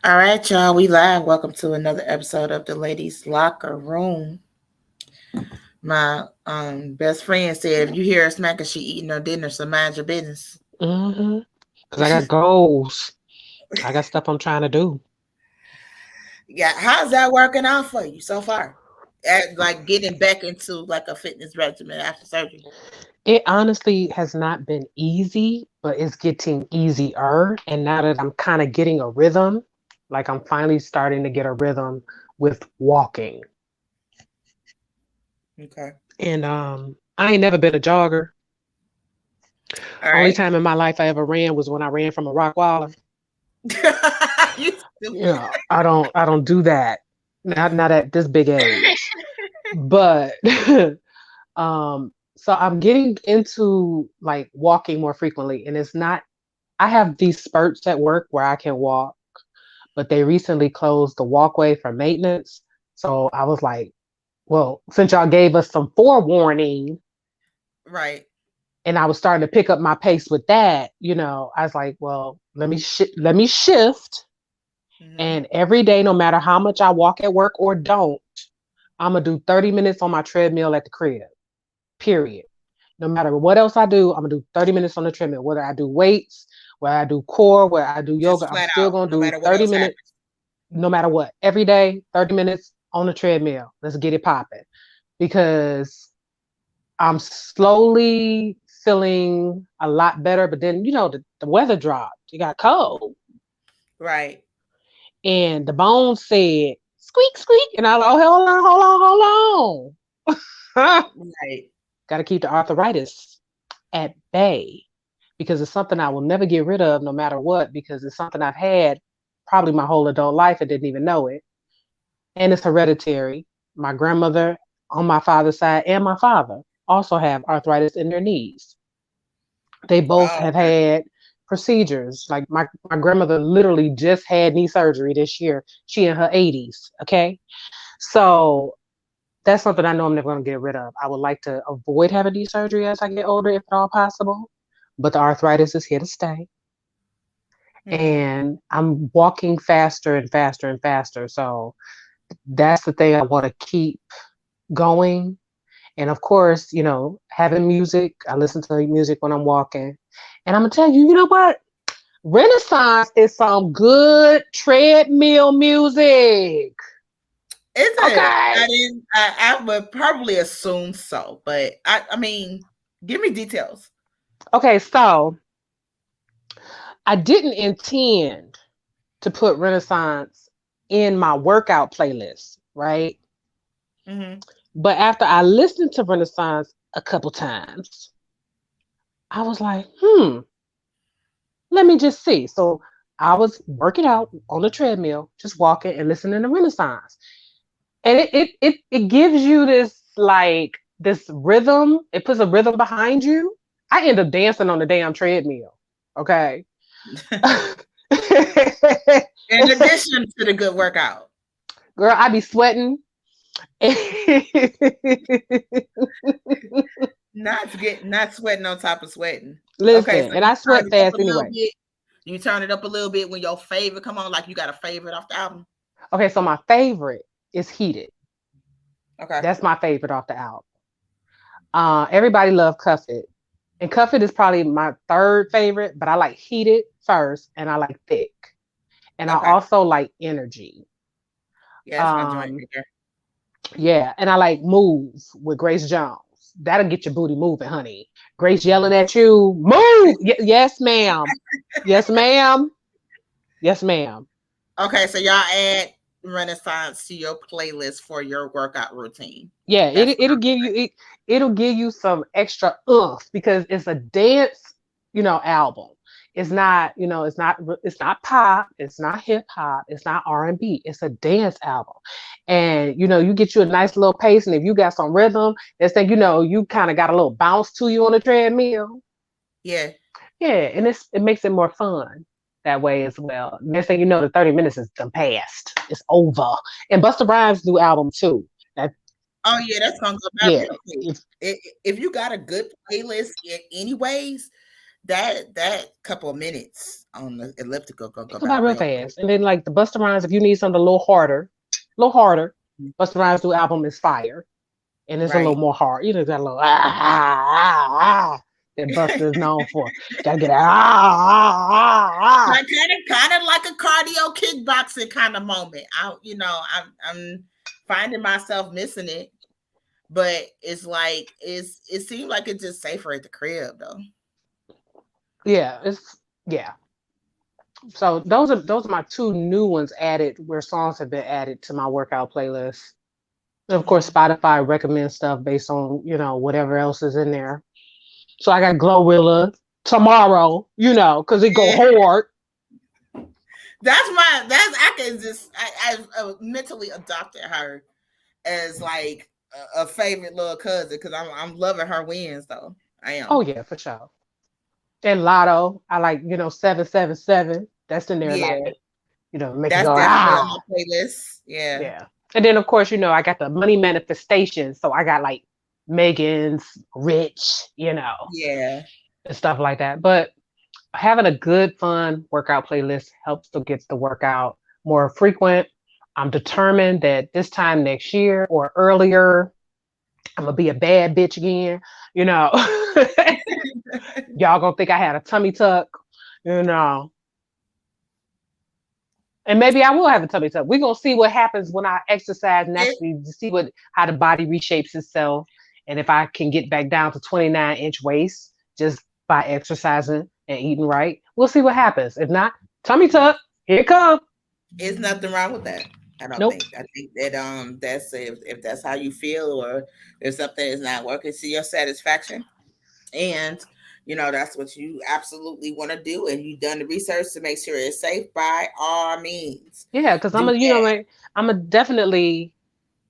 All right, y'all. We live. Welcome to another episode of the Ladies Locker Room. My best friend said, if you hear her smacking, she eating her dinner, so mind your business. Mm-hmm. Because I got goals. I got stuff I'm trying to do. Yeah, how's that working out for you so far? Like getting back into like a fitness regimen after surgery. It honestly has not been easy, but it's getting easier. And now that I'm kind of getting a rhythm, like I'm finally starting to get a rhythm with walking. Okay. And I ain't never been a jogger. All Only right. time in my life I ever ran was when I ran from a rock waller. You stupid. Yeah, I don't do that. Not at this big age. But so I'm getting into like walking more frequently, and it's not, I have these spurts at work where I can walk, but they recently closed the walkway for maintenance. So I was like, well, since y'all gave us some forewarning Right. and I was starting to pick up my pace with that, I was like, well, let me shift. Mm-hmm. And every day, no matter how much I walk at work or don't, I'm gonna do 30 minutes on my treadmill at the crib. Period. No matter what else I do, I'm gonna do 30 minutes on the treadmill. Whether I do weights, whether I do core, whether I do yoga, Just I'm flat still out, gonna no do matter what 30 else minutes happens. no matter what. Every day, 30 minutes on the treadmill. Let's get it popping. Because I'm slowly feeling a lot better. But then, the weather dropped. It got cold. Right. And the bones said, squeak, squeak. And I was like, oh, hold on. Right. Got to keep the arthritis at bay because it's something I will never get rid of no matter what, because it's something I've had probably my whole adult life and didn't even know it. And it's hereditary. My grandmother on my father's side and my father also have arthritis in their knees. They both Oh, have had procedures. Like my grandmother literally just had knee surgery this year. She in her 80s. Okay. So that's something I know I'm never going to get rid of. I would like to avoid having knee surgery as I get older, if at all possible. But the arthritis is here to stay. okay. And I'm walking faster and faster and faster. So that's the thing I want to keep going. And of course, having music, I listen to music when I'm walking. And I'm going to tell you, you know what? Renaissance is some good treadmill music. Is it? I Okay. didn't. I would probably assume so, but I mean, give me details. Okay. So I didn't intend to put Renaissance in my workout playlist, right? Hmm. But after I listened to Renaissance a couple times, I was like, let me just see. So I was working out on the treadmill, just walking and listening to Renaissance. And it gives you this like this rhythm. It puts a rhythm behind you. I end up dancing on the damn treadmill. Okay. In addition to the good workout, Girl, I be sweating. not sweating on top of sweating. Okay, Listen, so and you I turn sweat it up fast a little anyway. bit. You turn it up a little bit when your favorite come on, like you got a favorite off the album. Okay, so my favorite is Heated. Okay. That's my favorite off the album. Everybody love Cuff It. And Cuff It is probably my third favorite, but I like Heated first and I like Thick. And I Okay. also like Energy. Yeah, that's my joint Um, right there. yeah, and I like Move with Grace Jones. That'll get your booty moving, honey. Grace yelling at you, move. Yes, ma'am. Yes, ma'am. Yes, ma'am. Okay, so y'all add Renaissance to your playlist for your workout routine. Yeah, That's what it'll give you it'll give you some extra oomph because it's a dance, album. It's not, it's not pop, it's not hip hop, it's not R&B. It's a dance album. And you get you a nice little pace, and if you got some rhythm, next thing you know, you kind of got a little bounce to you on the treadmill. yeah. Yeah, and it makes it more fun that way as well. Next thing you know, the 30 minutes is done past. It's over. And Busta Rhymes' new album too. That Oh yeah, that's gonna go by yeah, real quick. it's If you got a good playlist, anyways, that couple of minutes on the elliptical go It go by by real real fast. And then like the Busta Rhymes, if you need something a little harder, quick. Busta Rhymes new album is fire. And it's a little Right. more hard. You know, got a little that Busta is known for. Gotta get Like kind of like a cardio kickboxing kind of moment. I'm finding myself missing it, but it's like it seemed like it's just safer at the crib though. Yeah, it's yeah. So those are my two new ones added where songs have been added to my workout playlist. And of course, Mhm. Spotify recommends stuff based on, whatever else is in there. So I got Glorilla tomorrow, because it go hard. That's I can just I mentally adopted her as like a favorite little cousin because I'm loving her wins though. I Oh am. yeah, for sure. And Lotto, I like, 777. That's in there Yeah, like, make you that's go, definitely on ah. my playlist. Yeah. Yeah. And then of course, I got the money manifestation. So I got like Megan's Rich, Yeah. and stuff like that. But having a good, fun workout playlist helps to get the workout more frequent. I'm determined that this time next year or earlier, I'm gonna be a bad bitch again. You know, y'all gonna think I had a tummy tuck. You know, and maybe I will have a tummy tuck. We're gonna see what happens when I exercise It, naturally to see how the body reshapes itself, and if I can get back down to 29-inch waist just by exercising and eating right. We'll see what happens. If not, tummy tuck, here it come. it's nothing wrong with that. I don't Nope. think. I think that that's if that's how you feel or if something is not working to your satisfaction, and that's what you absolutely want to do, and you've done the research to make sure it's safe, by all means Yeah, because do that. I'm a definitely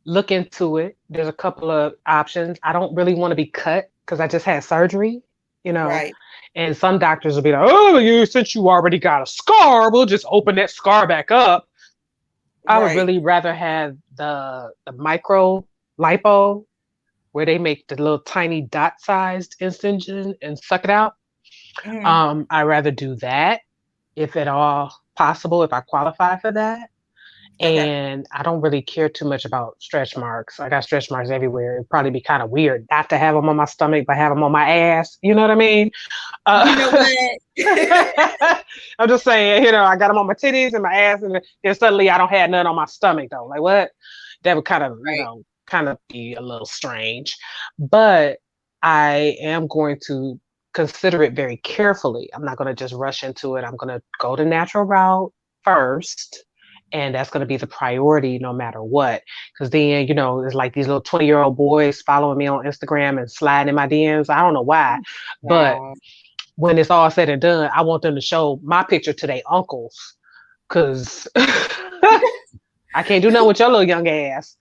look into it. There's a couple of options. I don't really want to be cut because I just had surgery, you know. Right. And some doctors will be like, "Oh, since you already got a scar, we'll just open that scar back up." I would Right. really rather have the micro lipo where they make the little tiny dot sized incision and suck it out. Mhm. I'd rather do that if at all possible, if I qualify for that. Okay. And I don't really care too much about stretch marks. I got stretch marks everywhere. It'd probably be kind of weird not to have them on my stomach, but have them on my ass. You know what I mean? You know Uh, what? I'm just saying, I got them on my titties and my ass, and then suddenly I don't have none on my stomach though. Like what? That would kind of, Right. kind of be a little strange. But I am going to consider it very carefully. I'm not going to just rush into it. I'm going to go the natural route first. And that's going to be the priority no matter what. Because then, there's like these little 20-year-old boys following me on Instagram and sliding in my DMs. I don't know why. But Wow. when it's all said and done, I want them to show my picture to their uncles. Because I can't do nothing with your little young ass.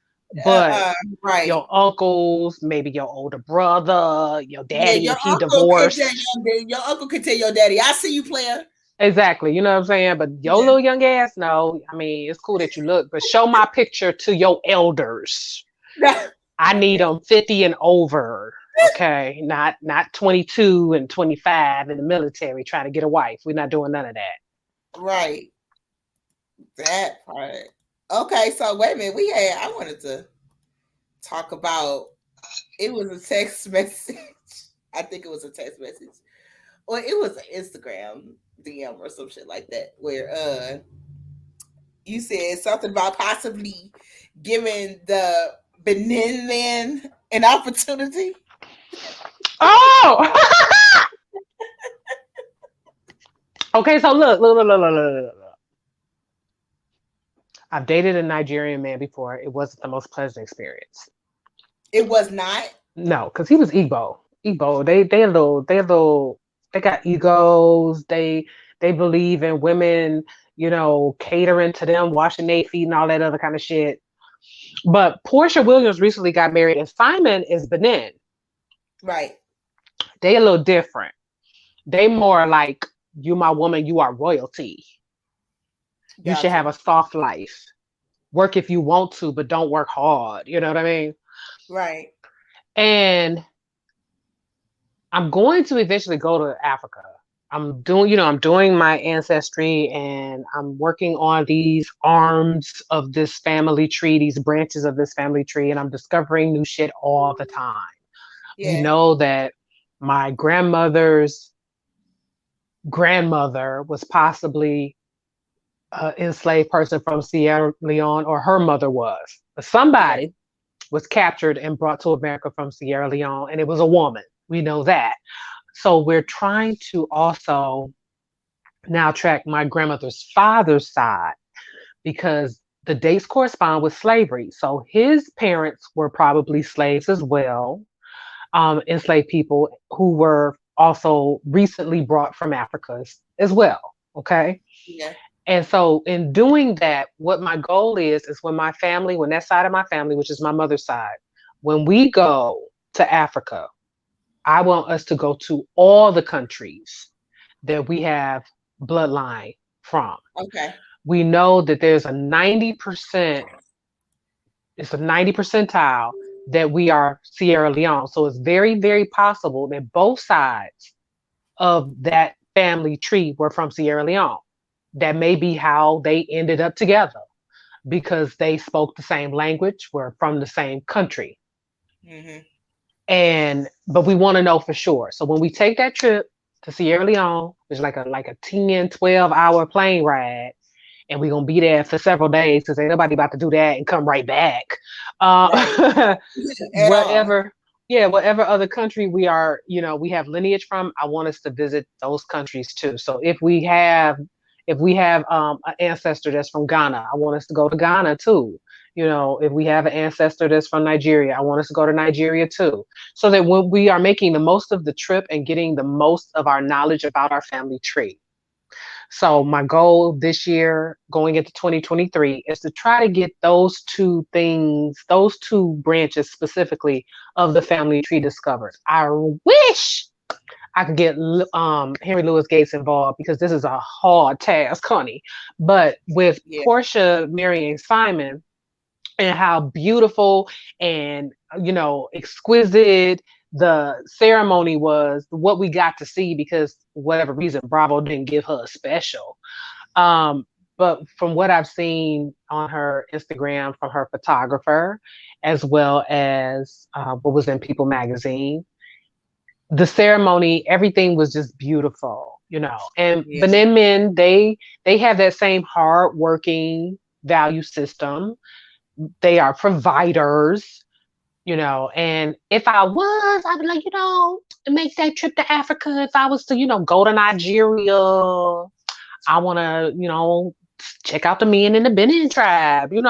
But Uh, right. your uncles, maybe your older brother, your Yeah, daddy if he divorced. your uncle can tell your daddy, I see you, player. Exactly, you know what I'm saying? But your Yeah. little young ass, no. I mean, it's cool that you look, but show my picture to your elders. I need Okay. them 50 and over. Okay, not 22 and 25 in the military trying to get a wife. We're not doing none of that. Right. That part. Okay, so wait a minute. I wanted to talk about, it was a text message. I think it was a text message. Or it was an Instagram DM or some shit like that, where you said something about possibly giving the Benin man an opportunity. Oh, okay. So look. I've dated a Nigerian man before. It wasn't the most pleasant experience. It was not. No, because he was Igbo. Igbo. They got egos. They believe in women, catering to them, washing their feet and all that other kind of shit. But Portia Williams recently got married, and Simon is Benin. Right. They a little different. They more like you, my woman, you are royalty. You should have Gotcha. a soft life. Work if you want to, but don't work hard. You know what I mean? Right. And I'm going to eventually go to Africa. I'm doing my ancestry and I'm working on these arms of this family tree, these branches of this family tree, and I'm discovering new shit all the time. We Yeah. know that my grandmother's grandmother was possibly an enslaved person from Sierra Leone, or her mother was. But Yeah. somebody was captured and brought to America from Sierra Leone, and it was a woman. We know that. So we're trying to also now track my grandmother's father's side because the dates correspond with slavery. So his parents were probably slaves as well, enslaved people who were also recently brought from Africa as well. Okay. Yeah. And so in doing that, what my goal is when my family, when that side of my family, which is my mother's side, when we go to Africa, I want us to go to all the countries that we have bloodline from. Okay. We know that there's a 90%, it's a 90 percentile that we are Sierra Leone. So it's very, very possible that both sides of that family tree were from Sierra Leone. That may be how they ended up together because they spoke the same language, were from the same country. Mm-hmm. But we want to know for sure. So when we take that trip to Sierra Leone, it's like a 10, 12-hour plane ride, and we're gonna be there for several days because ain't nobody about to do that and come right back. Right. At all. Whatever, yeah, whatever other country we are, we have lineage from, I want us to visit those countries too. So if we have an ancestor that's from Ghana, I want us to go to Ghana too. If we have an ancestor that's from Nigeria, I want us to go to Nigeria too. So that when we are making the most of the trip and getting the most of our knowledge about our family tree. So my goal this year, going into 2023, is to try to get those two things, those two branches specifically of the family tree discovered. I wish I could get Henry Louis Gates involved because this is a hard task, honey. But with Yeah. Portia marrying Simon, and how beautiful and exquisite the ceremony was, what we got to see, because whatever reason Bravo didn't give her a special. um but from what I've seen on her Instagram from her photographer, as well as what was in People magazine, the ceremony, everything was just beautiful. And Yeah. Benin men, they have that same hard working value system. They are providers. And if I was, I would like, make that trip to Africa. If I was to, go to Nigeria, I want to, check out the men in the Benin tribe, say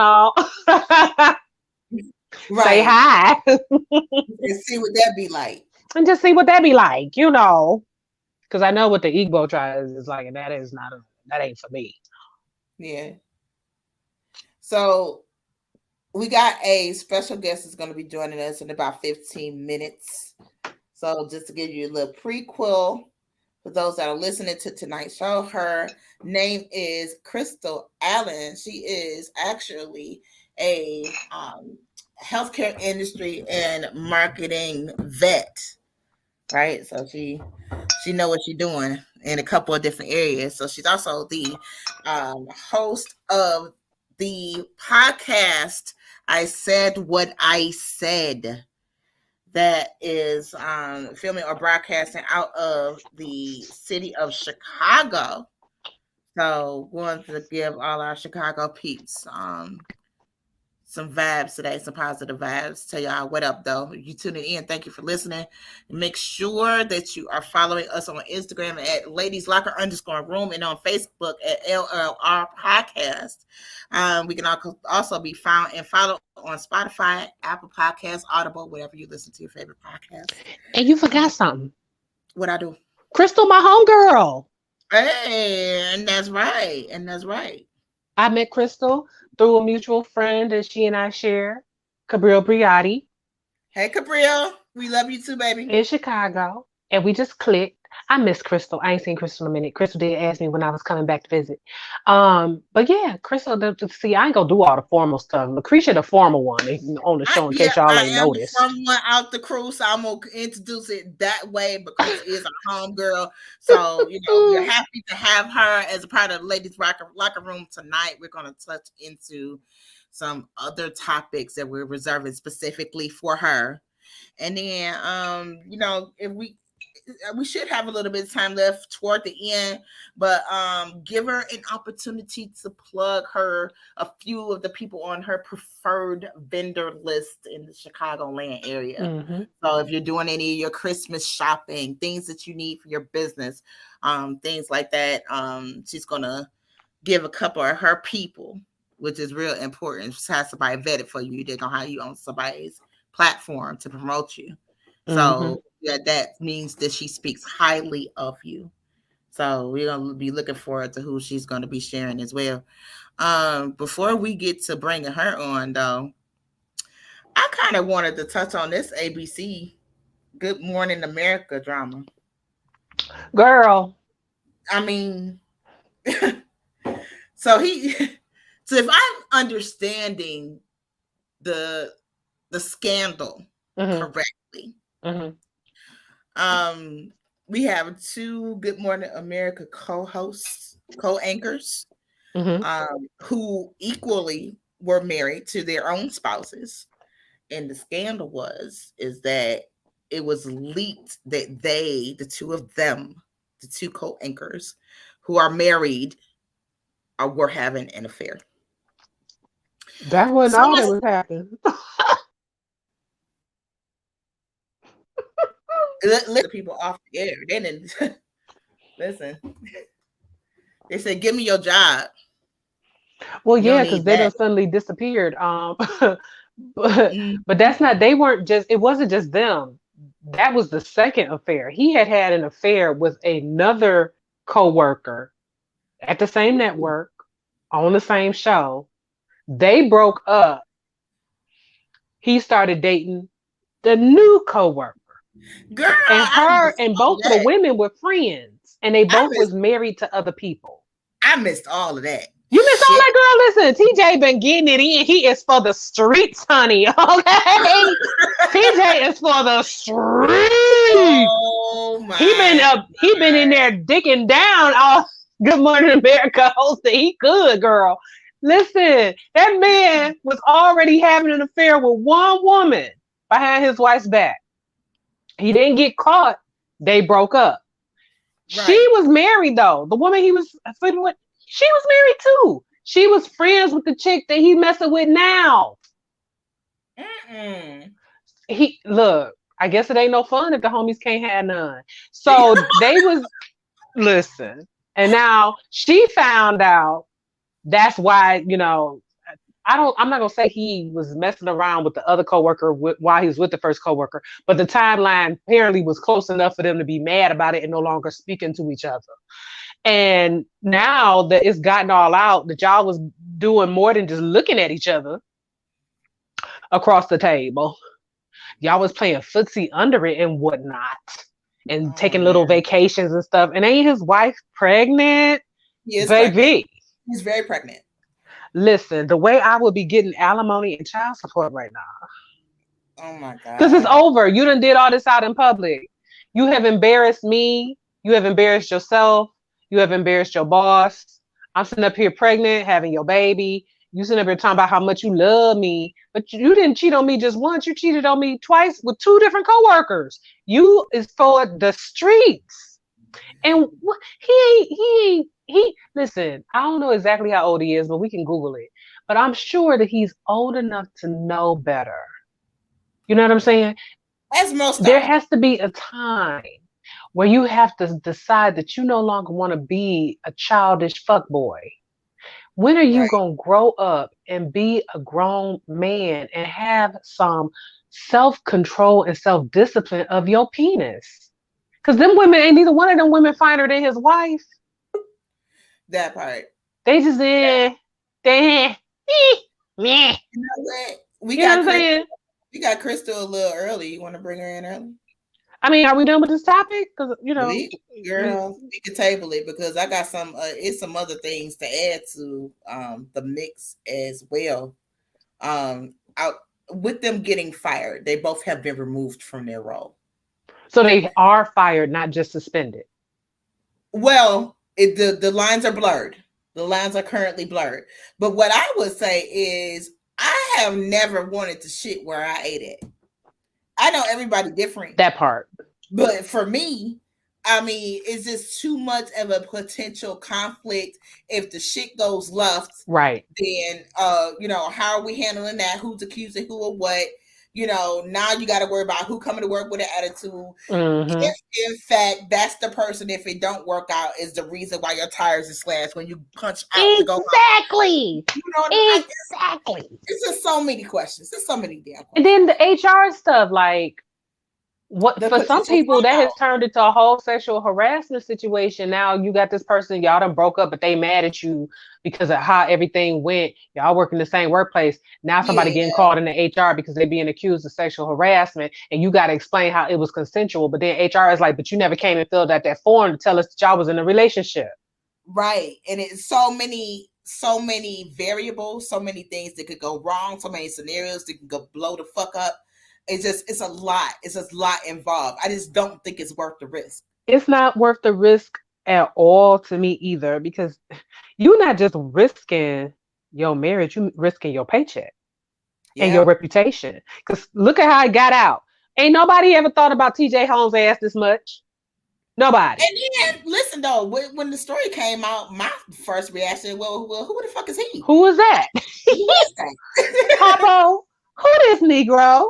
Right. hi And see what that be like. and just see what that be like. Because I know what the Igbo tribe is like, and that ain't for me. Yeah. So we got a special guest that's going to be joining us in about 15 minutes. So just to give you a little prequel for those that are listening to tonight's show, her name is Kirstie Alley. She is actually a healthcare industry and marketing vet, right? So she know what she's doing in a couple of different areas. So she's also the host of the podcast I Said What I Said, that is filming or broadcasting out of the city of Chicago. So going to give all our Chicago peeps some vibes today, some positive vibes. Tell y'all what up, though. You tuning in. Thank you for listening. Make sure that you are following us on Instagram at Ladies Locker _room and on Facebook at LLR Podcast. We can also be found and followed on Spotify, Apple Podcasts, Audible, wherever you listen to your favorite podcast. And you forgot something. What I do? Crystal, my homegirl. Hey, and that's right. And that's right. I met Crystal through a mutual friend that she and I share, Cabrillo Briotti, Hey, Cabrillo. We love you too, baby. in Chicago. and we just clicked. I miss Crystal. I ain't seen Crystal in a minute. Crystal did ask me when I was coming back to visit. But yeah, Crystal, see, I ain't gonna do all the formal stuff. Lacretia, the formal one, on the show, in case y'all I ain't am the noticed. from one out the crew, so I'm gonna introduce it that way. But Chris is a home girl, so we're happy to have her as a part of the ladies locker room tonight. We're gonna touch into some other topics that we're reserving specifically for her, and then if we should have a little bit of time left toward the end, but give her an opportunity to plug a few of the people on her preferred vendor list in the Chicagoland area. Mm-hmm. So if you're doing any of your Christmas shopping, things that you need for your business, things like that, she's gonna give a couple of her people, which is real important. She has somebody vetted for you. They're gonna hire you on somebody's platform to promote you. So that means that she speaks highly of you. So we're gonna be looking forward to who she's gonna be sharing as well. Before we get to bringing her on, though, I kind of wanted to touch on this ABC Good Morning America drama. Girl, I mean, so if I'm understanding the scandal correctly, we have two Good Morning America co-hosts, co-anchors, who equally were married to their own spouses. And the scandal is that it was leaked that the two of them, the two co-anchors who are married, were having an affair. That wasn't all that was happening. Let people off the air. They didn't listen. They said, "Give me your job." Well, yeah, because they done suddenly disappeared. But that's not. They weren't just. It wasn't just them. That was the second affair. He had an affair with another coworker at the same network on the same show. They broke up. He started dating the new coworker. Girl, and both of the women were friends, and they both was married to other people. I missed all of that. You missed all that, girl. Listen, TJ been getting it in. He is for the streets, honey. Okay, TJ is for the streets. Oh my! He been in there digging down all Good Morning America hosting. He good, girl. Listen, that man was already having an affair with one woman behind his wife's back. He didn't get caught. They broke up. Right. She was married though. The woman he was sleeping with, she was married too. She was friends with the chick that he's messing with now. Look, I guess it ain't no fun if the homies can't have none. So they was listen. And now she found out. That's why, I'm not gonna say he was messing around with the other coworker while he was with the first coworker, but the timeline apparently was close enough for them to be mad about it and no longer speaking to each other. And now that it's gotten all out, that y'all was doing more than just looking at each other across the table. Y'all was playing footsie under it and whatnot, and taking little vacations and stuff. And ain't his wife pregnant? Yes, baby. Pregnant. He's very pregnant. Listen, the way I would be getting alimony and child support right now. Oh my God. Because it's over. You done did all this out in public. You have embarrassed me. You have embarrassed yourself. You have embarrassed your boss. I'm sitting up here pregnant, having your baby. You sitting up here talking about how much you love me. But you didn't cheat on me just once. You cheated on me twice with two different coworkers. You is for the streets. And he listen, I don't know exactly how old he is, but we can Google it. But I'm sure that he's old enough to know better. You know what I'm saying? As most there has to be a time where you have to decide that you no longer want to be a childish fuckboy. When are you going to grow up and be a grown man and have some self-control and self-discipline of your penis? Because them women, ain't neither one of them women finer than his wife. That part. They just you know what? We got Crystal a little early. You want to bring her in early? I mean, are we done with this topic? Because We we girl, we could table it because I got some it's some other things to add to the mix as well. Out with them getting fired, they both have been removed from their role. so they are fired, not just suspended. Well, the lines are blurred. The lines are currently blurred. But what I would say is I have never wanted to shit where I ate it. I know everybody different, That part, but for me, I mean, is this too much of a potential conflict if the shit goes left? right? Then, how are we handling that? Who's accusing who of what? Now you got to worry about who coming to work with an attitude. Hmm. If in fact that's the person, if it don't work out, is the reason why your tires are slashed when you punch out to go home. Exactly. Exactly. It's just so many questions. There's so many damn And questions. then the HR stuff, like what The for some potential people that has fallout. turned into a whole sexual harassment situation. Now you got this person, y'all done broke up, but they mad at you because of how everything went. Y'all work in the same workplace. Now somebody Yeah, getting called in the HR because they being accused of sexual harassment, and you got to explain how it was consensual. But then HR is like, but you never came and filled out that form to tell us that y'all was in a relationship. right. And it's so many variables, so many things that could go wrong, so many scenarios that can go blow the fuck up. It's a lot. It's a lot involved. I just don't think it's worth the risk. It's not worth the risk at all to me either, because you're not just risking your marriage, you risking your paycheck and your Yeah. reputation. Because look at how it got out. Ain't nobody ever thought about TJ Holmes' ass this much. Nobody. And then listen though, when the story came out, my first reaction, well, who the fuck is he? Who was that? Who is that? Capo, who this Negro?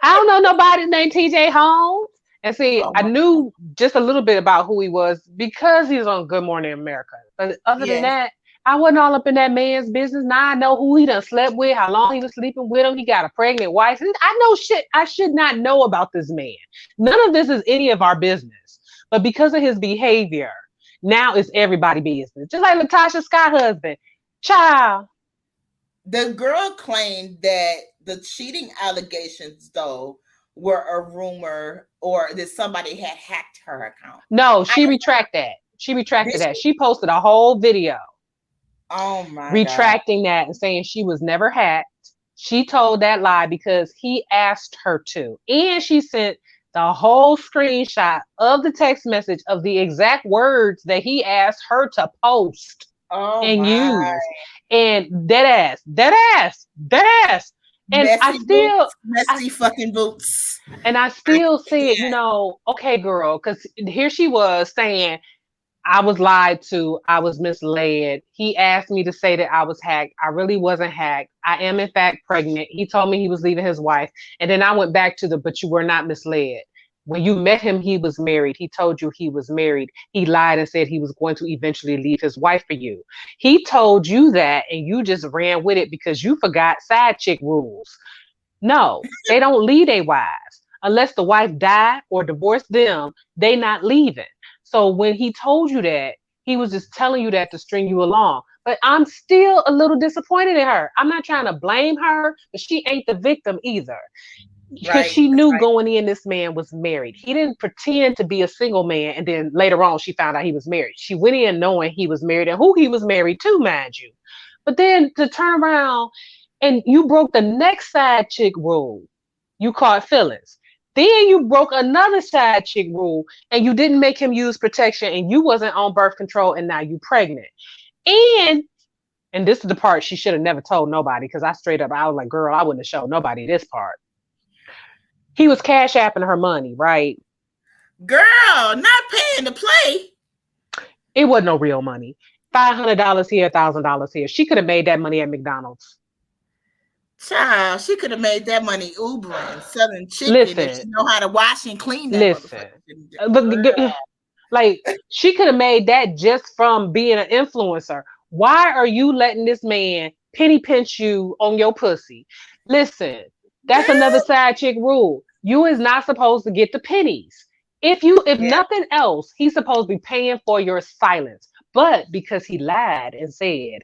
I don't know nobody named TJ Holmes. And see, Oh I my, knew just a little bit about who he was because he was on Good Morning America. But other than yes, that, I wasn't all up in that man's business. Now I know who he done slept with, how long he was sleeping with him. He got a pregnant wife. I know shit I should not know about this man. None of this is any of our business. But because of his behavior, now it's everybody's business. Just like Latasha Scott's husband. Child. the girl claimed that the cheating allegations though were a rumor or that somebody had hacked her account. No, I she retracted that. She retracted this. that. She posted a whole video Oh my god. retracting that and saying she was never hacked. She told that lie because he asked her to. And she sent the whole screenshot of the text message of the exact words that he asked her to post Oh and my. use. And dead ass, dead ass, dead ass. And Messy boots, I messy fucking boots. I still said, okay, girl, because here she was saying, I was lied to. I was misled. He asked me to say that I was hacked. I really wasn't hacked. I am, in fact, pregnant. He told me he was leaving his wife. And then I went back to but you were not misled. When you met him, he was married. He told you he was married. He lied and said he was going to eventually leave his wife for you. He told you that and you just ran with it because you forgot side chick rules. No, they don't leave their wives. Unless the wife died or divorced them, they not leaving. So when he told you that, he was just telling you that to string you along. But I'm still a little disappointed in her. I'm not trying to blame her, but she ain't the victim either. Because Right. she knew going in this man was married. He didn't pretend to be a single man and then later on she found out he was married. She went in knowing he was married and who he was married to, mind you. But then to turn around and you broke the next side chick rule. You caught feelings. Then you broke another side chick rule and you didn't make him use protection and you wasn't on birth control and now you pregnant. And and this is the part she should have never told nobody because I was like, girl, I wouldn't have showed nobody this part. He was cash apping her money, right? Girl, not paying to play. It wasn't no real money. $500 here, $1,000 here. She could have made that money at McDonald's. Child, she could have made that money Ubering, selling chicken if she Listen, know how to wash and clean that listen. motherfucker. Look, like she could have made that just from being an influencer. Why are you letting this man penny pinch you on your pussy? Listen, that's another Girl. side chick rule. You is not supposed to get the pennies. If Yeah. nothing else, he's supposed to be paying for your silence. But because he lied and said,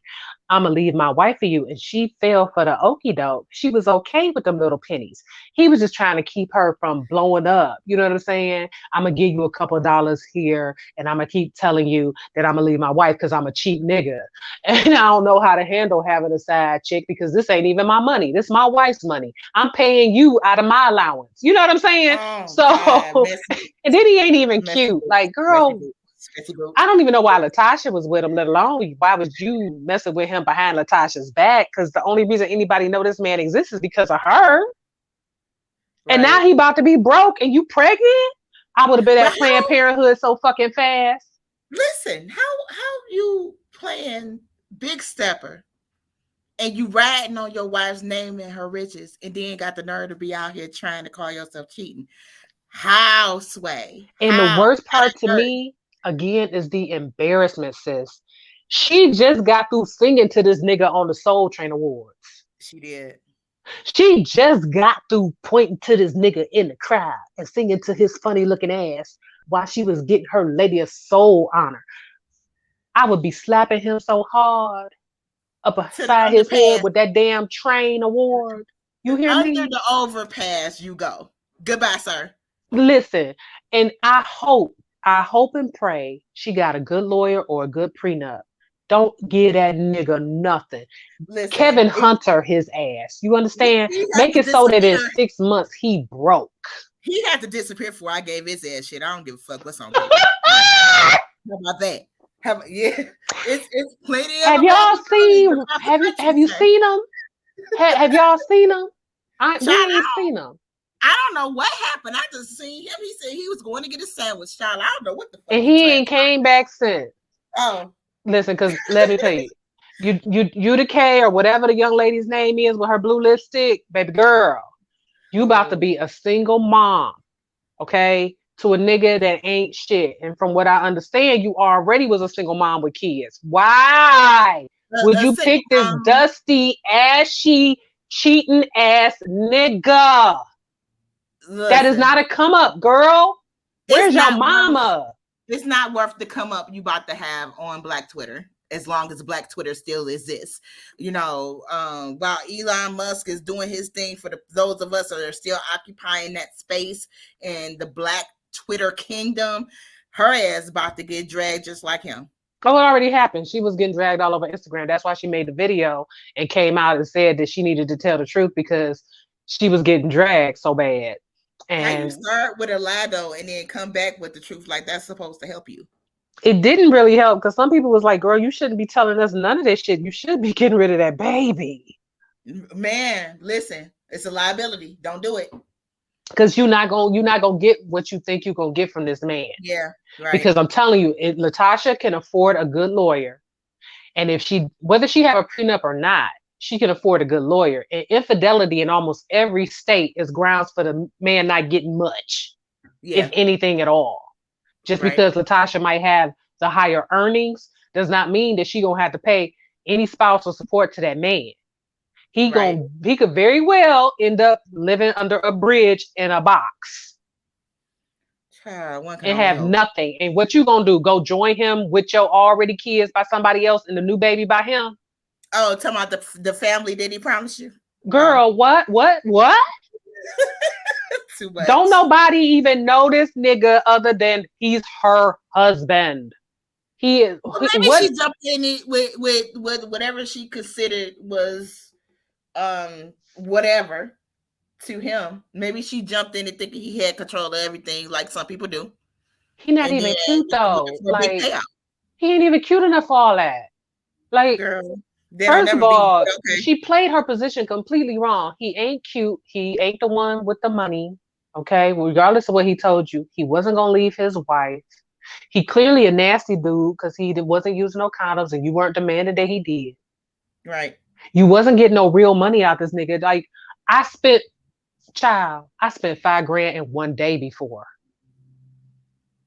I'm gonna leave my wife for you, and she fell for the okie doke, she was okay with them little pennies. He was just trying to keep her from blowing up. You know what I'm saying? I'm gonna give you a couple of dollars here, and I'm gonna keep telling you that I'm gonna leave my wife because I'm a cheap nigga. And I don't know how to handle having a side chick because this ain't even my money. This is my wife's money. I'm paying you out of my allowance. You know what I'm saying? Oh So, God, messy, and then he ain't even messy cute. boots, Like, messy girl, boots, messy boots. I don't even know why Latasha was with him, let alone why was you messing with him behind Latasha's back? Because the only reason anybody know this man exists is because of her. And now Right. he about to be broke and you pregnant? I would have been But at Planned how? Parenthood so fucking fast. Listen, how you playing big stepper and you riding on your wife's name and her riches, and then got the nerve to be out here trying to call yourself cheating? How, Sway? And the How? worst How part that to hurt? me, again, is the embarrassment, sis. She just got through singing to this nigga on the Soul Train Awards. She did. She just got through pointing to this nigga in the crowd and singing to his funny looking ass while she was getting her Lady of Soul honor. I would be slapping him so hard up To the beside his head underpass. with that damn train award. You hear Under me? the overpass you go. Goodbye, sir. Listen, and I hope and pray she got a good lawyer or a good prenup. Don't give that nigga nothing. Listen, Kevin Hunter his ass. You understand? he had Make to it so that in disappear. 6 months he broke. He had to disappear before I gave his ass shit. I don't give a fuck what's on Twitter. How about that? Yeah, it's plenty of Have them out y'all here seen? across the Have country, you sir. seen them? Have y'all seen them? We Child, ain't seen them. I don't know what happened. I just seen him. He said he was going to get a sandwich. Child, I don't know what the fuck And he he ain't transpired. came back since. Oh, Listen, because let me tell you, you the K or whatever the young lady's name is with her blue lipstick, baby girl, you about to oh. be a single mom, okay, to a nigga that ain't shit. And from what I understand, you already was a single mom with kids. Why would A you single pick this mom. dusty, ashy, cheating ass nigga? That is not Listen, a come up, girl. it's Where's your not worth. mama? It's not worth the come up you about to have on Black Twitter, as long as Black Twitter still exists. While Elon Musk is doing his thing for those of us that are still occupying that space in the Black Twitter kingdom, her ass about to get dragged just like him. Oh, it already happened. She was getting dragged all over Instagram. That's why she made the video and came out and said that she needed to tell the truth because she was getting dragged so bad. How you And start with a lie though, and then come back with the truth, like that's supposed to help you? it didn't really help because some people was like, girl, you shouldn't be telling us none of this shit. You should be getting rid of that baby. Man, listen, it's a liability. Don't do it. Because you're not gonna get what you think you're gonna get from this man. Yeah, right, Because I'm telling you, Latasha can afford a good lawyer. And if whether she have a prenup or not, she can afford a good lawyer. And infidelity in almost every state is grounds for the man not getting much, if yeah, anything at all. Just right, because Latasha might have the higher earnings does not mean that she gonna have to pay any spousal support to that man. right. He could very well end up living under a bridge in a box Child, one can and only have hope. nothing. And what you gonna do? Go join him with your already kids by somebody else and the new baby by him? Oh, talking about the family that he promised you? Oh, Girl, what? too Don't much. nobody even know this nigga other than he's her husband. He is Well, maybe what? she jumped in it with whatever she considered was whatever to him. Maybe she jumped in it thinking he had control of everything, like some people do, He not and then even cute looking though. for a big Like payout. he ain't even cute enough for all that. Like Girl, they don't first of never be. all, But okay, she played her position completely wrong. He ain't cute. He ain't the one with the money. Okay, regardless of what he told you, he wasn't gonna leave his wife. He clearly a nasty dude because he wasn't using no condoms and you weren't demanding that he did. right. You wasn't getting no real money out this nigga. Like I spent, I spent 5 grand in one day before.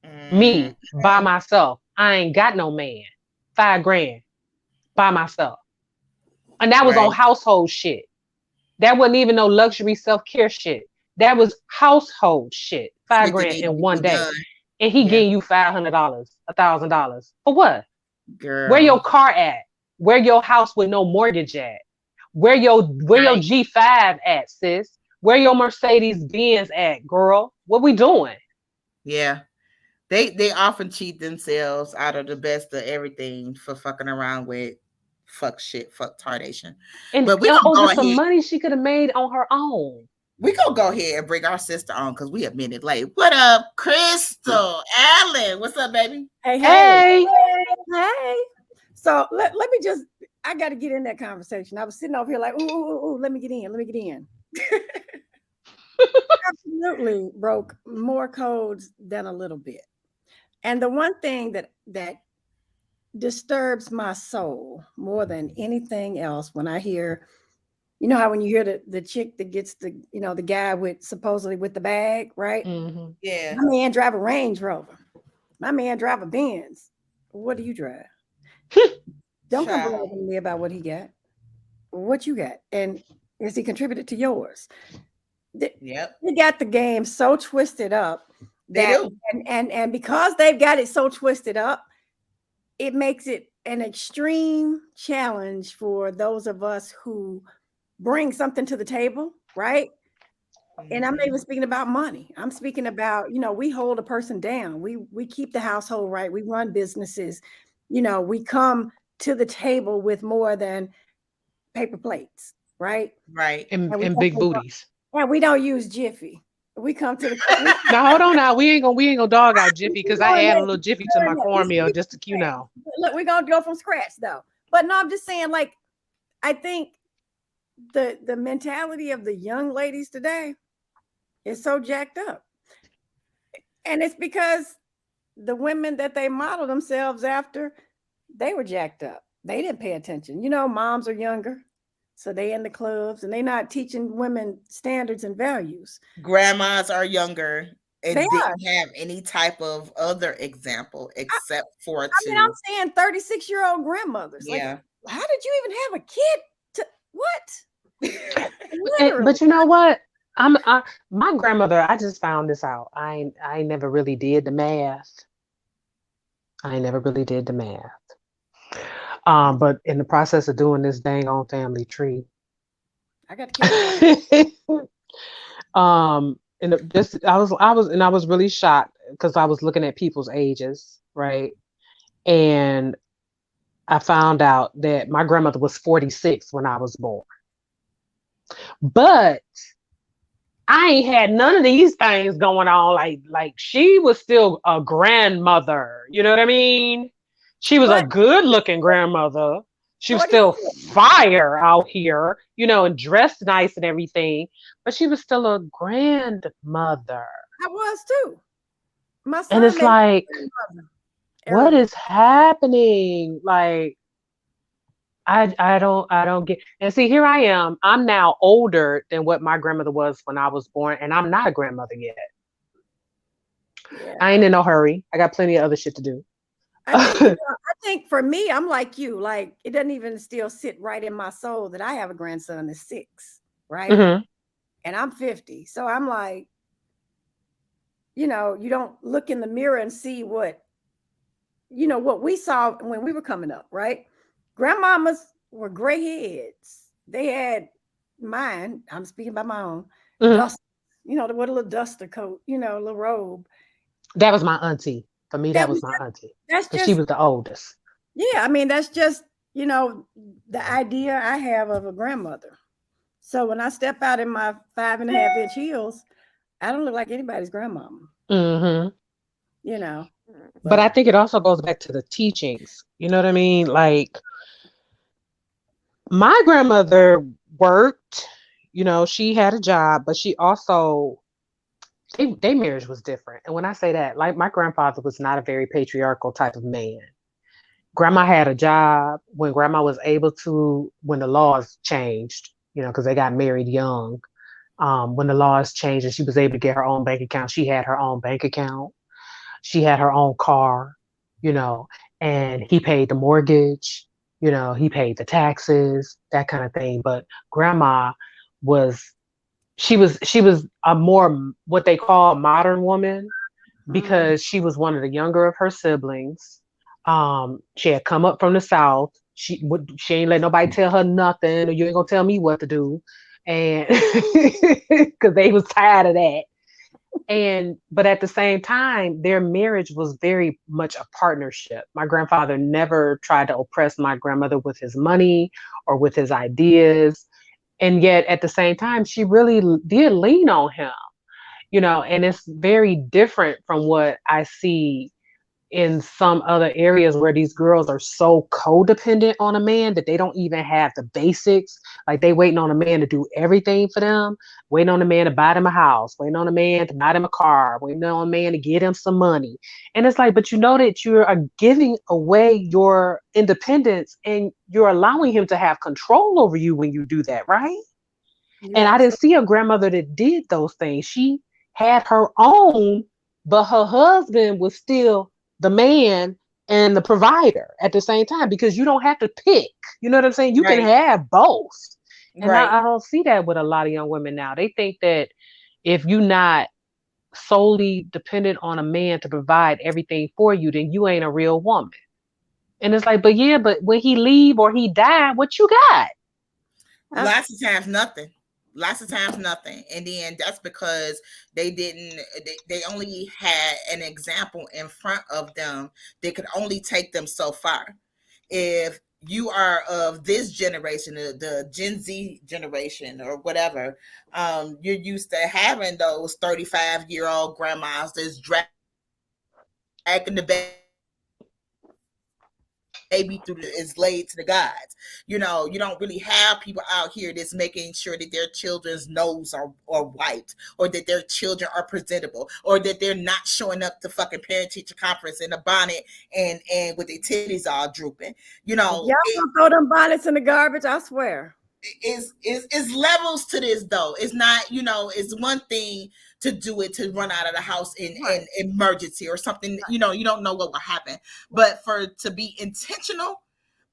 Mm-hmm. Me by myself. I ain't got no man. 5 grand by myself. And that was on Right. household shit. That wasn't even no luxury self-care shit. That was household shit. Five Shit that grand need to in be one day. done. And he Yeah. gave you $500, $1,000. For what? Where your Girl. car at? Where your house with no mortgage at? Where your Right. G5 at, sis? Where your Mercedes Benz at, girl? What we doing? Yeah. They often cheat themselves out of the best of everything for fucking around with fuck shit, fuck tardation. And But we gonna over go some ahead. money she could have made on her own. We gonna go ahead and bring our sister on because we a minute late. What up, Crystal Allen? What's up, baby? Hey, hey, Hey, hey. So let me just, I got to get in that conversation. I was sitting over here like, ooh, let me get in, let me get in. Absolutely broke more codes than a little bit. And the one thing that disturbs my soul more than anything else when I hear, you know how when you hear the chick that gets the guy with supposedly with the bag, right? mm-hmm. Yeah. My man drive a Range Rover. My man drive a Benz. What do you drive? Don't come Child. bragging to me about what he got. What you got? And has he contributed to yours? Yep. They got the game so twisted up They that do. and because they've got it so twisted up, it makes it an extreme challenge for those of us who bring something to the table, right? And I'm not even speaking about money. I'm speaking about, we hold a person down. We keep the household right. We run businesses. We come to the table with more than paper plates, right? Right. And we And big definitely don't, booties. and we don't use Jiffy. We come to the Now hold on now. We ain't gonna dog out Jiffy we because I going add a there. little We Jiffy to my going there. cornmeal just to Look, we're gonna go from scratch though. But no, I'm just saying, like, I think the mentality of the young ladies today is so jacked up. And it's because the women that they model themselves after, they were jacked up. They didn't pay attention. Moms are younger, so they in the clubs and they not teaching women standards and values. Grandmas are younger They and are. didn't have any type of other example I, except for I mean, I'm to saying 36-year-old grandmothers. Like, yeah. how did you even have a kid? To what? But Literally. you know what? My grandmother. I just found this out. I never really did the math. I never really did the math. But in the process of doing this dang on family tree, I got the calculator. and this I was really shocked because I was looking at people's ages, right? And I found out that my grandmother was 46 when I was born. But I ain't had none of these things going on. Like she was still a grandmother. You know what I mean? She was a But good looking grandmother. She was 40, still fire out here, and dressed nice and everything. But she was still a grandmother. I was too. My And son it's made like, me grandmother what early. is happening? Like, I don't get. And see, here I am. I'm now older than what my grandmother was when I was born, and I'm not a grandmother yet. Yeah. I ain't in no hurry. I got plenty of other shit to do. I think I think for me, I'm like you. Like, it doesn't even still sit right in my soul that I have a grandson that's 6, right? Hmm. And I'm 50. So I'm like, you don't look in the mirror and see what we saw when we were coming up, right? Grandmamas were gray heads. They had mine, I'm speaking about my own, Hmm. dust, what a little duster coat, a little robe. That was my auntie. For me, that That was was my auntie that's because she just was the oldest. yeah, I mean, that's just, the idea I have of a grandmother. So when I step out in my 5.5-inch heels, I don't look like anybody's grandmama, Hmm. you know. But I But think it also goes back to the teachings. You know what I mean? Like my grandmother worked. She had a job, but she also they marriage was different. And when I say that, like my grandfather was not a very patriarchal type of man. Grandma had a job when grandma was able to, when the laws changed, because they got married young. When the laws changed and she was able to get her own bank account, she had her own bank account. She had her own car, you know, and he paid the mortgage, he paid the taxes, that kind of thing. But grandma was, she was a more what they call modern woman mm, because she was one of the younger of her siblings. She had come up from the South. She ain't let nobody tell her nothing, or you ain't gonna tell me what to do, and because they was tired of that. But at the same time, their marriage was very much a partnership. My grandfather never tried to oppress my grandmother with his money or with his ideas. And yet at the same time, she really did lean on him, and it's very different from what I see in some other areas where these girls are so codependent on a man that they don't even have the basics. Like they waiting on a man to do everything for them, waiting on a man to buy them a house, waiting on a man to buy them a car, waiting on a man to get them some money. And it's like, but you know that you are giving away your independence and you're allowing him to have control over you when you do that, right? And I didn't see a grandmother that did those things. She had her own, but her husband was still the man and the provider at the same time, because you don't have to pick. You know what I'm saying? You can have both. And I don't see that with a lot of young women now. They think that if you're not solely dependent on a man to provide everything for you, then you ain't a real woman. And it's like, but when he leave or he die, what you got? Lots of times nothing. And then that's because they only had an example in front of them. They could only take them so far. If you are of this generation, the Gen Z generation or whatever, you're used to having those 35-year-old grandmas that's dragging the baby through is laid to the gods. You don't really have people out here that's making sure that their children's nose are white, or that their children are presentable, or that they're not showing up to fucking parent teacher conference in a bonnet and with their titties all drooping. Y'all gonna throw them bonnets in the garbage, I swear. Is levels to this though. It's not, it's one thing to do it, to run out of the house in emergency or something, you don't know what will happen. But to be intentional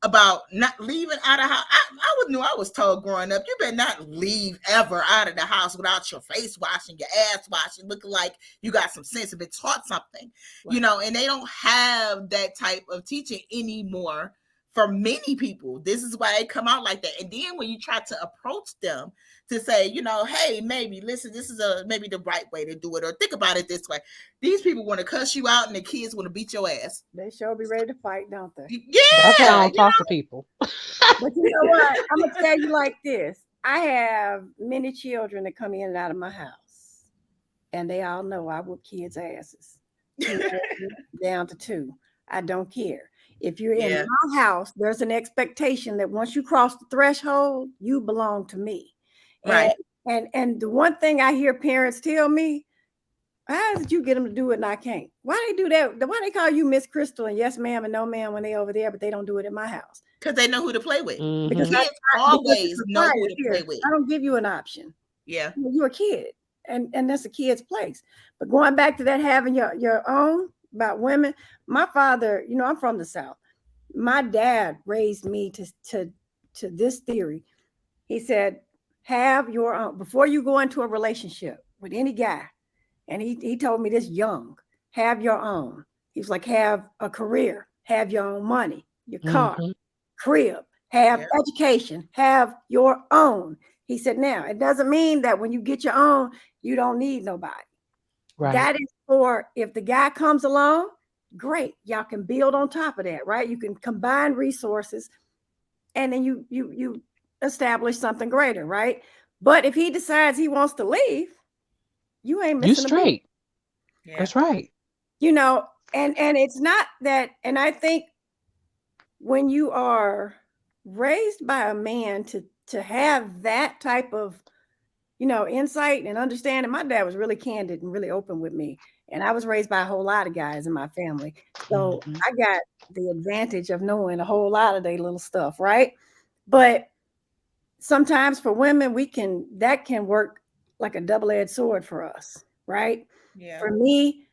about not leaving out of house, I was told growing up, you better not leave ever out of the house without your face washing, your ass washing, looking like you got some sense and been taught something, and they don't have that type of teaching anymore. For many people, this is why they come out like that. And then when you try to approach them to say, hey, maybe listen, this is maybe the right way to do it, or think about it this way, these people want to cuss you out and the kids want to beat your ass. They sure be ready to fight, don't they? Yeah, that's why I don't talk to people. But you know what? I'm gonna tell you like this. I have many children that come in and out of my house, and they all know I whoop kids' asses down to 2. I don't care. If you're in my house, there's an expectation that once you cross the threshold, you belong to me. Right. And the one thing I hear parents tell me, how did you get them to do it and I can't? Why they do that? Why they call you Miss Crystal and yes ma'am and no ma'am when they over there, but they don't do it in my house? Because they know who to play with. Mm-hmm. Because kids always know who to play with. I don't give you an option. Yeah. You're a kid, and that's a kid's place. But going back to that, having your own, about women, my father, I'm from the South. My dad raised me to this theory. He said, have your own before you go into a relationship with any guy. And he told me this young, have your own. He was like, have a career, have your own money, your car, crib, have education, have your own. He said, now, it doesn't mean that when you get your own, you don't need nobody. Right. That is for if the guy comes along, great. Y'all can build on top of that, right? You can combine resources and then you establish something greater, right? But if he decides he wants to leave, you ain't missing you straight. Yeah. That's right. And it's not that, and I think when you are raised by a man to have that type of insight and understanding. My dad was really candid and really open with me. And I was raised by a whole lot of guys in my family. So I got the advantage of knowing a whole lot of their little stuff, right? But sometimes for women, that can work like a double-edged sword for us, right? Yeah. For me,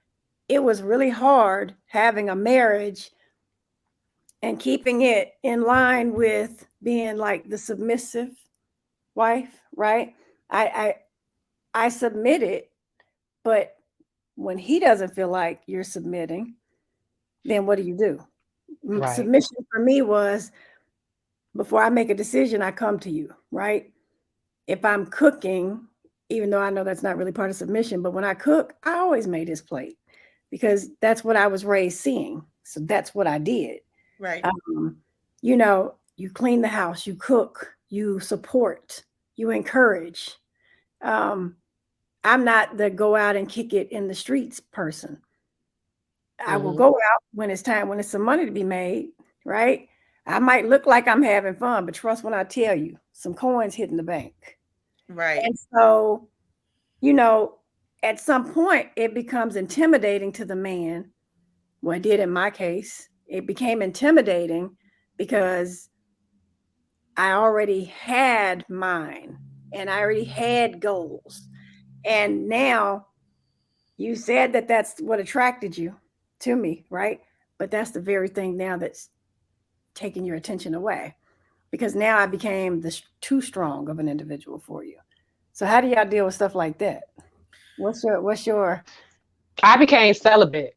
it was really hard having a marriage and keeping it in line with being like the submissive wife, right? I submitted, but when he doesn't feel like you're submitting, then what do? Right. Submission for me was, before I make a decision, I come to you, right? If I'm cooking, even though I know that's not really part of submission, but when I cook, I always made his plate because that's what I was raised seeing. So that's what I did. Right. You know, you clean the house, you cook, you support, you encourage. I'm not the go out and kick it in the streets person. I will go out when it's time, when it's some money to be made, right? I might look like I'm having fun, but trust when I tell you, some coins hitting the bank. Right. And so, you know, at some point it becomes intimidating to the man. Well, it did in my case. It became intimidating because I already had mine and I already had goals. And now you said that that's what attracted you to me, right? But that's the very thing now that's taking your attention away, because now I became too strong of an individual for you. So how do y'all deal with stuff like that? What's your I became celibate.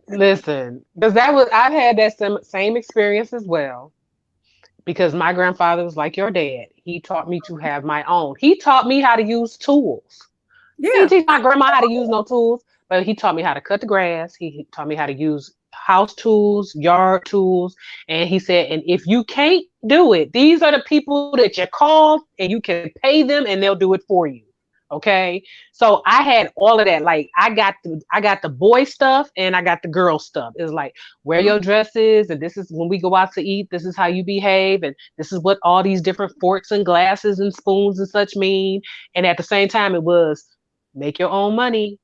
Listen, because I've had that same experience as well. Because my grandfather was like your dad. He taught me to have my own. He taught me how to use tools. He yeah. didn't teach my grandma how to use no tools, but he taught me how to cut the grass. He taught me how to use house tools, yard tools. And he said, and if you can't do it, these are the people that you call and you can pay them and they'll do it for you. Okay. So I had all of that. Like I got the boy stuff and I got the girl stuff. It was like, wear your dresses, and this is when we go out to eat, this is how you behave, and this is what all these different forks and glasses and spoons and such mean. And at the same time, it was make your own money,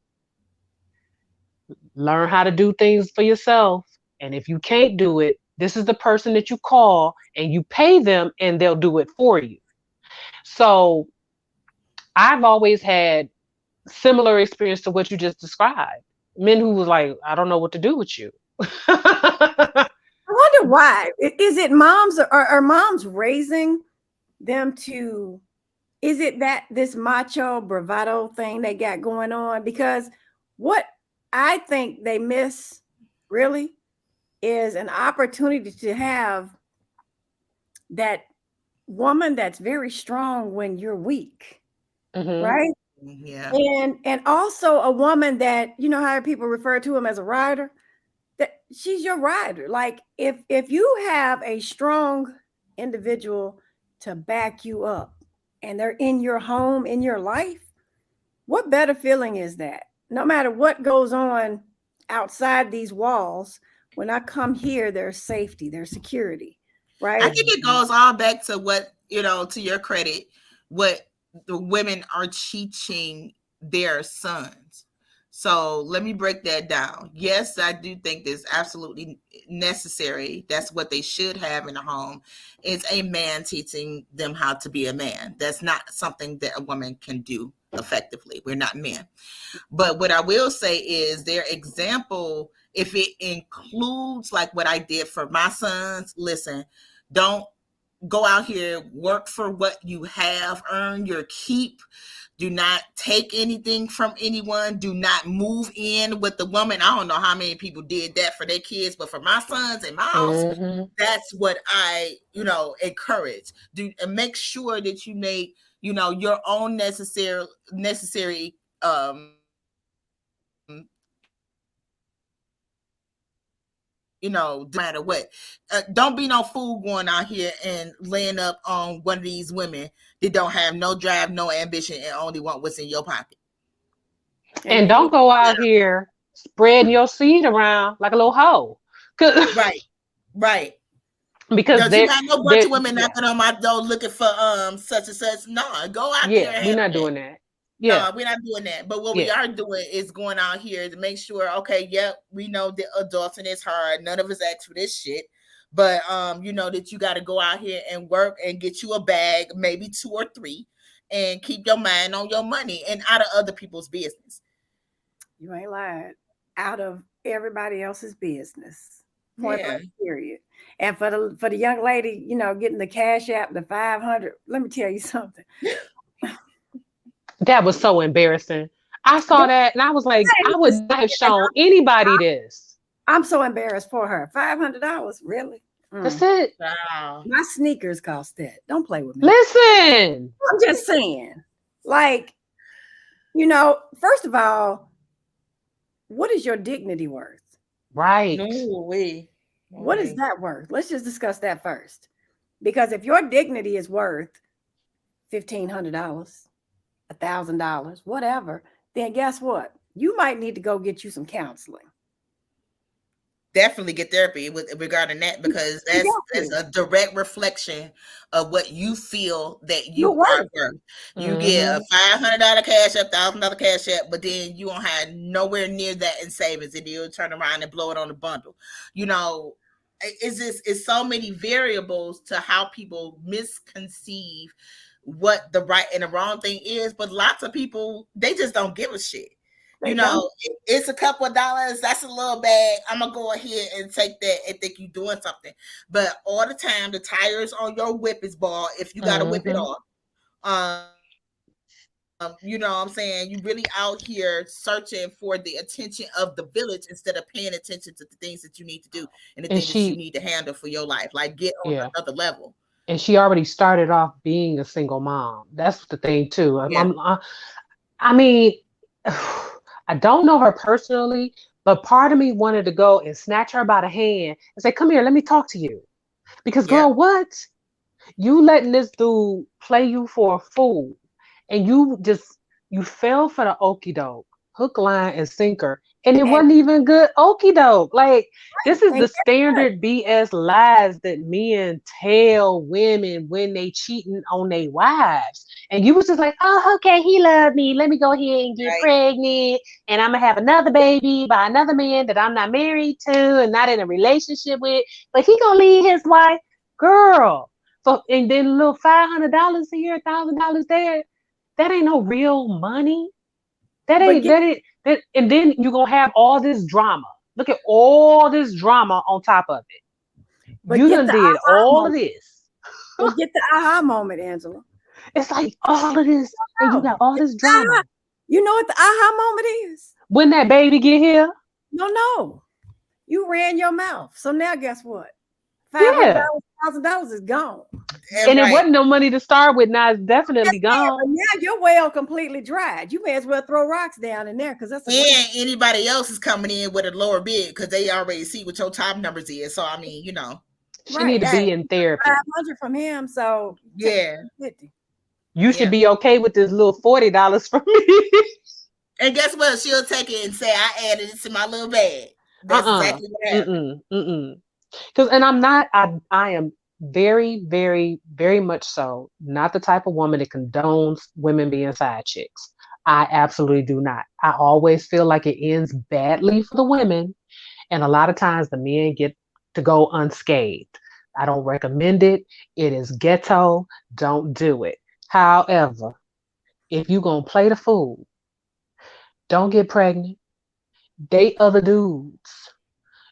learn how to do things for yourself. And if you can't do it, this is the person that you call and you pay them and they'll do it for you. So I've always had similar experience to what you just described. Men who was like, I don't know what to do with you. I wonder why. Is it moms, or are moms raising them to, is it that this macho bravado thing they got going on? Because what I think they miss really is an opportunity to have that woman that's very strong when you're weak, right? Yeah. And also a woman that, you know how people refer to him as a rider, that she's your rider. Like if you have a strong individual to back you up and they're in your home, in your life, what better feeling is that? No matter what goes on outside these walls, when I come here, there's safety, there's security, right? I think it goes all back to what, to your credit, what the women are teaching their sons. So let me break that down. Yes, I do think this absolutely necessary. That's what they should have in a home, is a man teaching them how to be a man. That's not something that a woman can do effectively. We're not men. But what I will say is their example, if it includes like what I did for my sons, listen, don't go out here, work for what you have, earn your keep. Do not take anything from anyone. Do not move in with the woman. I don't know how many people did that for their kids, but for my sons in my house, that's what I, encourage. Do and make sure that you make, your own necessary no matter what. Don't be no fool going out here and laying up on one of these women that don't have no drive, no ambition, and only want what's in your pocket. And don't go out here spreading your seed around like a little hoe. Right. Because you got no bunch of women knocking on my door looking for such and such. No, go out there. Yeah, we're not doing that. Yeah, no, we're not doing that. But what we are doing is going out here to make sure, okay, we know that adulting is hard. None of us ask for this shit. But that you got to go out here and work and get you a bag, maybe 2 or 3, and keep your mind on your money and out of other people's business. You ain't lying. Out of everybody else's business. Point blank, period. And for the young lady, getting the Cash App, the 500, let me tell you something. That was so embarrassing. I saw that and I was like, I would not have shown anybody this. I'm so embarrassed for her. $500, really? That's it. Wow. My sneakers cost that. Don't play with me. Listen. I'm just saying, like, first of all, what is your dignity worth? Right. No way. What is that worth? Let's just discuss that first. Because if your dignity is worth $1,500, $1,000, whatever, then guess what? You might need to go get you some counseling. Definitely get therapy regarding that, because that's a direct reflection of what you feel that you are worth. You get a $500 cash app, $1,000 cash app, but then you don't have nowhere near that in savings, and you'll turn around and blow it on the bundle. It's so many variables to how people misconceive what the right and the wrong thing is, but lots of people, they just don't give a shit. It's a couple of dollars. That's a little bag. I'm gonna go ahead and take that and think you're doing something. But all the time, the tires on your whip is bald. If you gotta whip it off, you know what I'm saying? You really out here searching for the attention of the village instead of paying attention to the things that you need to do and the things that you need to handle for your life. Like, get on another level. And she already started off being a single mom. That's the thing too. I mean. I don't know her personally, but part of me wanted to go and snatch her by the hand and say, come here, let me talk to you. Because girl, what? You letting this dude play you for a fool, and you fell for the okie doke, hook, line, and sinker. And it wasn't even good okie doke. Like, this is the standard BS lies that men tell women when they cheating on their wives. And you was just like, oh, okay, he loved me. Let me go ahead and get pregnant. And I'm going to have another baby by another man that I'm not married to and not in a relationship with. But he going to leave his wife. Girl. So, and then a little $500 here, $1,000 there. That ain't no real money. And then you're going to have all this drama. Look at all this drama on top of it. But you done did all of this. But get the aha moment, Angela. It's like all of this, and you got all this drama. You know what the aha moment is? When that baby get here? No. You ran your mouth. So now guess what? $500,000 is gone. And it wasn't no money to start with. Now it's definitely gone. But now your well completely dried. You may as well throw rocks down in there, because anybody else is coming in with a lower bid because they already see what your top numbers is. So I mean, she need to be in therapy. 500 from him. So 50. You should be okay with this little $40 from me. And guess what? She'll take it and say, I added it to my little bag. That's exactly what happened. Because, and I am very, very, very much so not the type of woman that condones women being side chicks. I absolutely do not. I always feel like it ends badly for the women. And a lot of times the men get to go unscathed. I don't recommend it. It is ghetto. Don't do it. However, if you're going to play the fool, don't get pregnant. Date other dudes.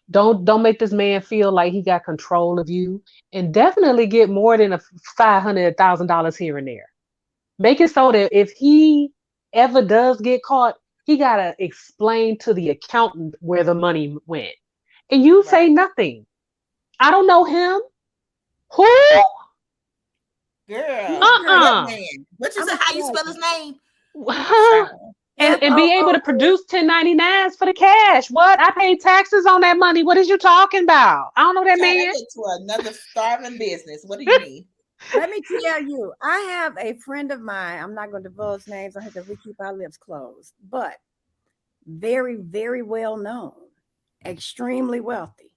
Don't make this man feel like he got control of you, and definitely get more than a $500,000 here and there. Make it so that if he ever does get caught, he got to explain to the accountant where the money went. And you say nothing. I don't know him. Who? Girl, man. What you say? How you spell his name? And be able to produce 1099s for the cash. What? I paid taxes on that money. What is you talking about? I don't know that man. To another starving business. What do you mean? Let me tell you, I have a friend of mine. I'm not going to divulge names on here because we keep our lips closed, but very, very well known, extremely wealthy,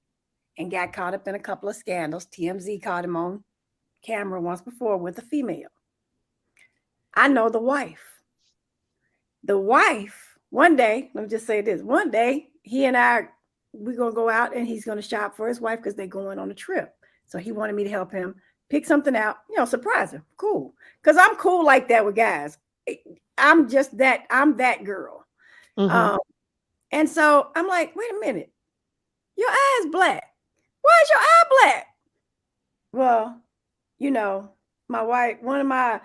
and got caught up in a couple of scandals. TMZ caught him on camera once before with a female. I know the wife. The wife, one day, let me just say this. One day, he and we're going to go out and he's going to shop for his wife because they're going on a trip. So he wanted me to help him pick something out, surprise him. Cool. Because I'm cool like that with guys. I'm that girl. Mm-hmm. And so I'm like, wait a minute. Your eye's black. Why is your eye black? Well, my wife, one of my,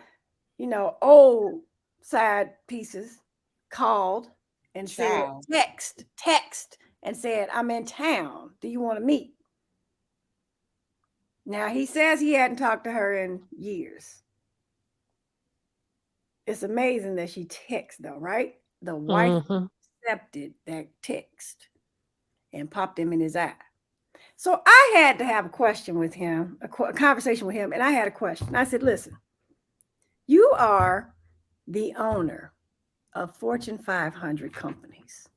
old side pieces called and said, text and said, I'm in town. Do you want to meet? Now, he says he hadn't talked to her in years. It's amazing that she texts, though, right? The wife accepted that text and popped him in his eye. So I had to have a question with him, a conversation with him, and I had a question. I said, listen, you are the owner of Fortune 500 companies,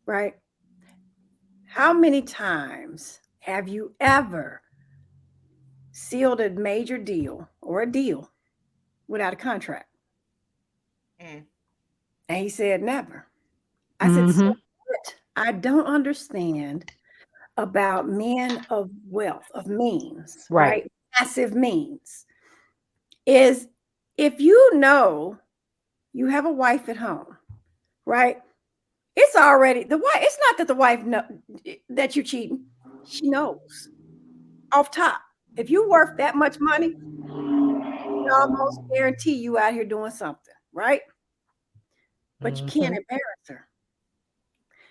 right? How many times have you ever sealed a major deal or a deal without a contract? And he said, never. I said, so what I don't understand about men of wealth, of means, right? Massive means, is if you know you have a wife at home, right? It's already the wife. It's not that the wife know that you're cheating. She knows off top. If you're worth that much money, you almost guarantee you out here doing something, right? But you can't embarrass her.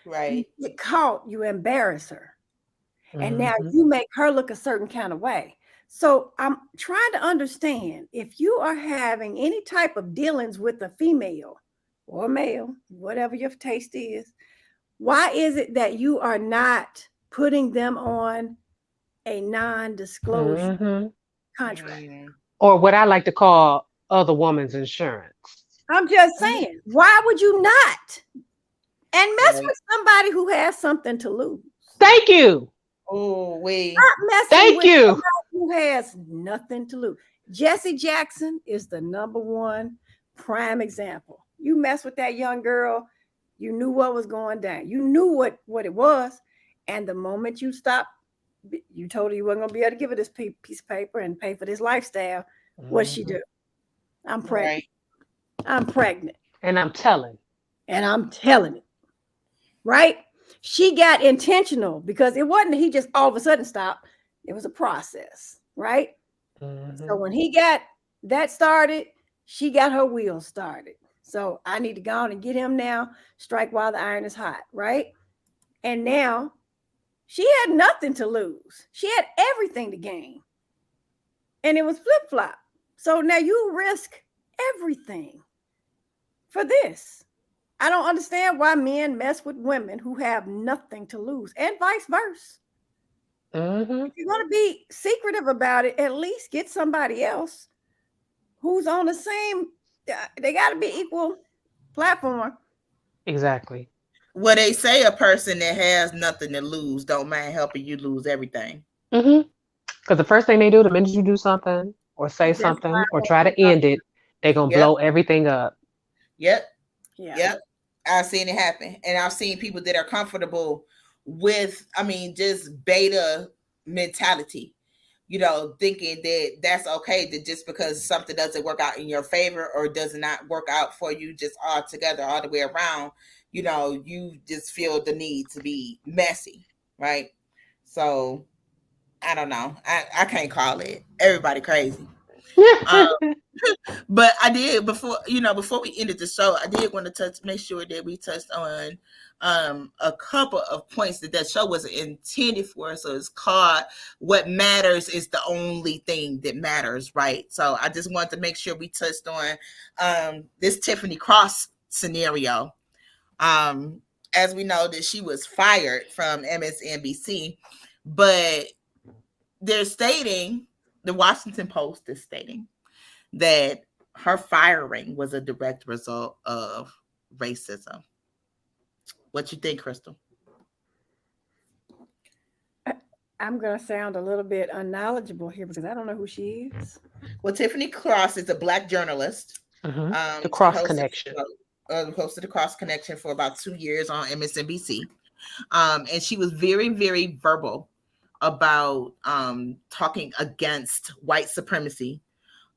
Right. You get caught, you embarrass her. And now you make her look a certain kind of way. So I'm trying to understand, if you are having any type of dealings with a female or male, whatever your taste is, why is it that you are not putting them on a non-disclosure contract? Or what I like to call other woman's insurance. I'm just saying, why would you not? And mess with somebody who has something to lose. Thank you. Oh, wait. Not messing Thank with you. somebody who has nothing to lose. Jesse Jackson is the #1 prime example. You mess with that young girl, you knew what was going down. You knew what it was. And the moment you stopped, you told her you weren't going to be able to give her this piece of paper and pay for this lifestyle. What'd she do? I'm pregnant. Right. I'm pregnant. And I'm telling. And I'm telling it. Right? She got intentional, because it wasn't he just all of a sudden stopped. It was a process, right? So when he got that started, she got her wheels started. So I need to go on and get him now, strike while the iron is hot, right? And now she had nothing to lose. She had everything to gain. And it was flip-flop. So now you risk everything for this. I don't understand why men mess with women who have nothing to lose, and vice versa. If you're going to be secretive about it, at least get somebody else who's on the same. They got to be equal platform. Exactly. Well, they say a person that has nothing to lose don't mind helping you lose everything. Because the first thing they do, the minute you do something or say something or try to end it, they're going to blow everything up. Yep. I've seen it happen. And I've seen people that are comfortable with, just beta mentality, thinking that that's okay, that just because something doesn't work out in your favor or does not work out for you just all together, all the way around, you just feel the need to be messy, right? So I don't know. I can't call it. Everybody crazy. But I did before we ended the show, I did want to make sure that we touched on a couple of points that show was intended for. So it's called "What Matters Is the Only Thing That Matters," right? So I just wanted to make sure we touched on this Tiffany Cross scenario. As we know that she was fired from MSNBC, but they're stating, the Washington Post is stating that her firing was a direct result of racism. What you think, Crystal? I'm going to sound a little bit unknowledgeable here because I don't know who she is. Well, Tiffany Cross is a Black journalist. The Cross Connection. Hosted the Cross Connection for about 2 years on MSNBC. And she was very, very verbal about talking against white supremacy,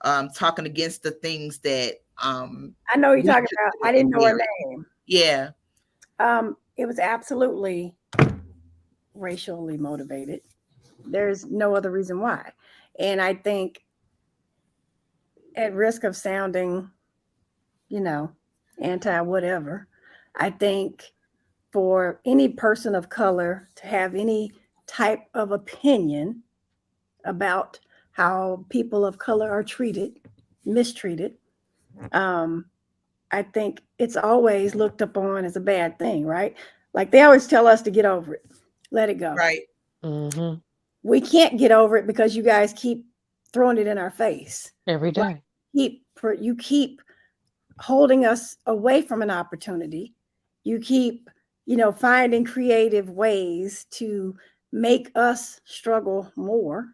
talking against the things that I know you're talking about. I didn't know her name. Yeah. It was absolutely racially motivated. There's no other reason why. And I think, at risk of sounding, anti whatever, I think for any person of color to have any type of opinion about how people of color are treated, mistreated. I think it's always looked upon as a bad thing, right? Like they always tell us to get over it, let it go. Right. Mm-hmm. We can't get over it because you guys keep throwing it in our face Every day. Like, you keep holding us away from an opportunity. You keep, finding creative ways to make us struggle more.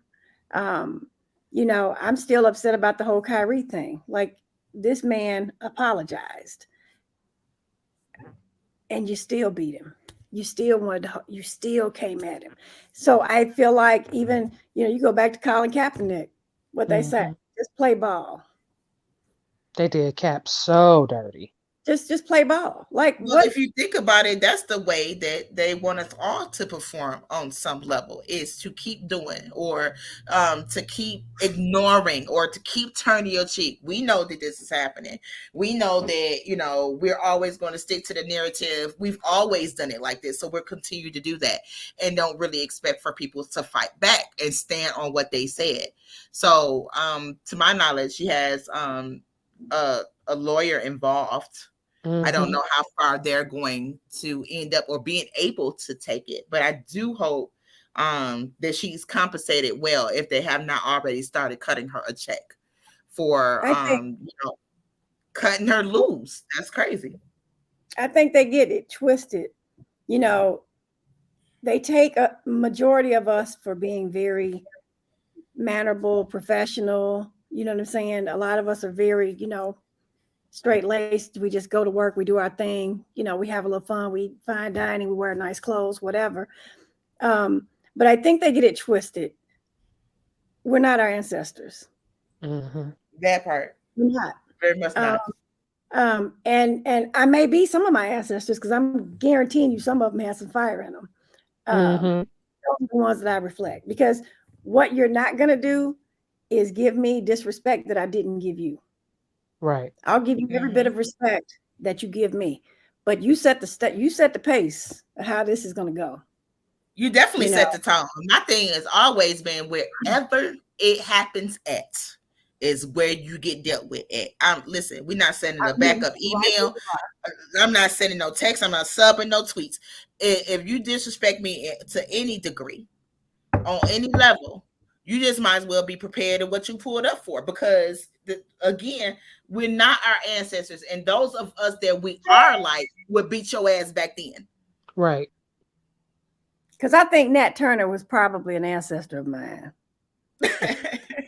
I'm still upset about the whole Kyrie thing. Like this man apologized and you still beat him. You still came at him. So I feel like even, you go back to Colin Kaepernick, what they say, just play ball. They did Cap so dirty. Just play ball. Like well, if you think about it, that's the way that they want us all to perform on some level, is to keep doing or to keep ignoring or to keep turning your cheek. We know that this is happening. We know that, we're always going to stick to the narrative. We've always done it like this. So we'll continue to do that and don't really expect for people to fight back and stand on what they said. So to my knowledge, she has a lawyer involved. I don't know how far they're going to end up or being able to take it, but I do hope that she's compensated well if they have not already started cutting her a check for cutting her loose. That's crazy. I think they get it twisted. They take a majority of us for being very mannerable, professional. You know what I'm saying? A lot of us are very, straight laced. We just go to work, we do our thing, we have a little fun, we fine dining, we wear nice clothes, whatever. But I think they get it twisted. We're not our ancestors. That part. We're not. Very much not. And I may be some of my ancestors because I'm guaranteeing you some of them have some fire in them. Those are the ones that I reflect, because what you're not going to do is give me disrespect that I didn't give you. Right. I'll give you every bit of respect that you give me, but you set the pace of how this is going to go. You definitely set the tone. My thing has always been wherever it happens at is where you get dealt with at. Listen, we're not sending a backup email. I'm not sending no text. I'm not subbing no tweets. If you disrespect me to any degree, on any level, you just might as well be prepared of what you pulled up for, because again, we're not our ancestors, and those of us that we are like would beat your ass back then. Right. Because I think Nat Turner was probably an ancestor of mine.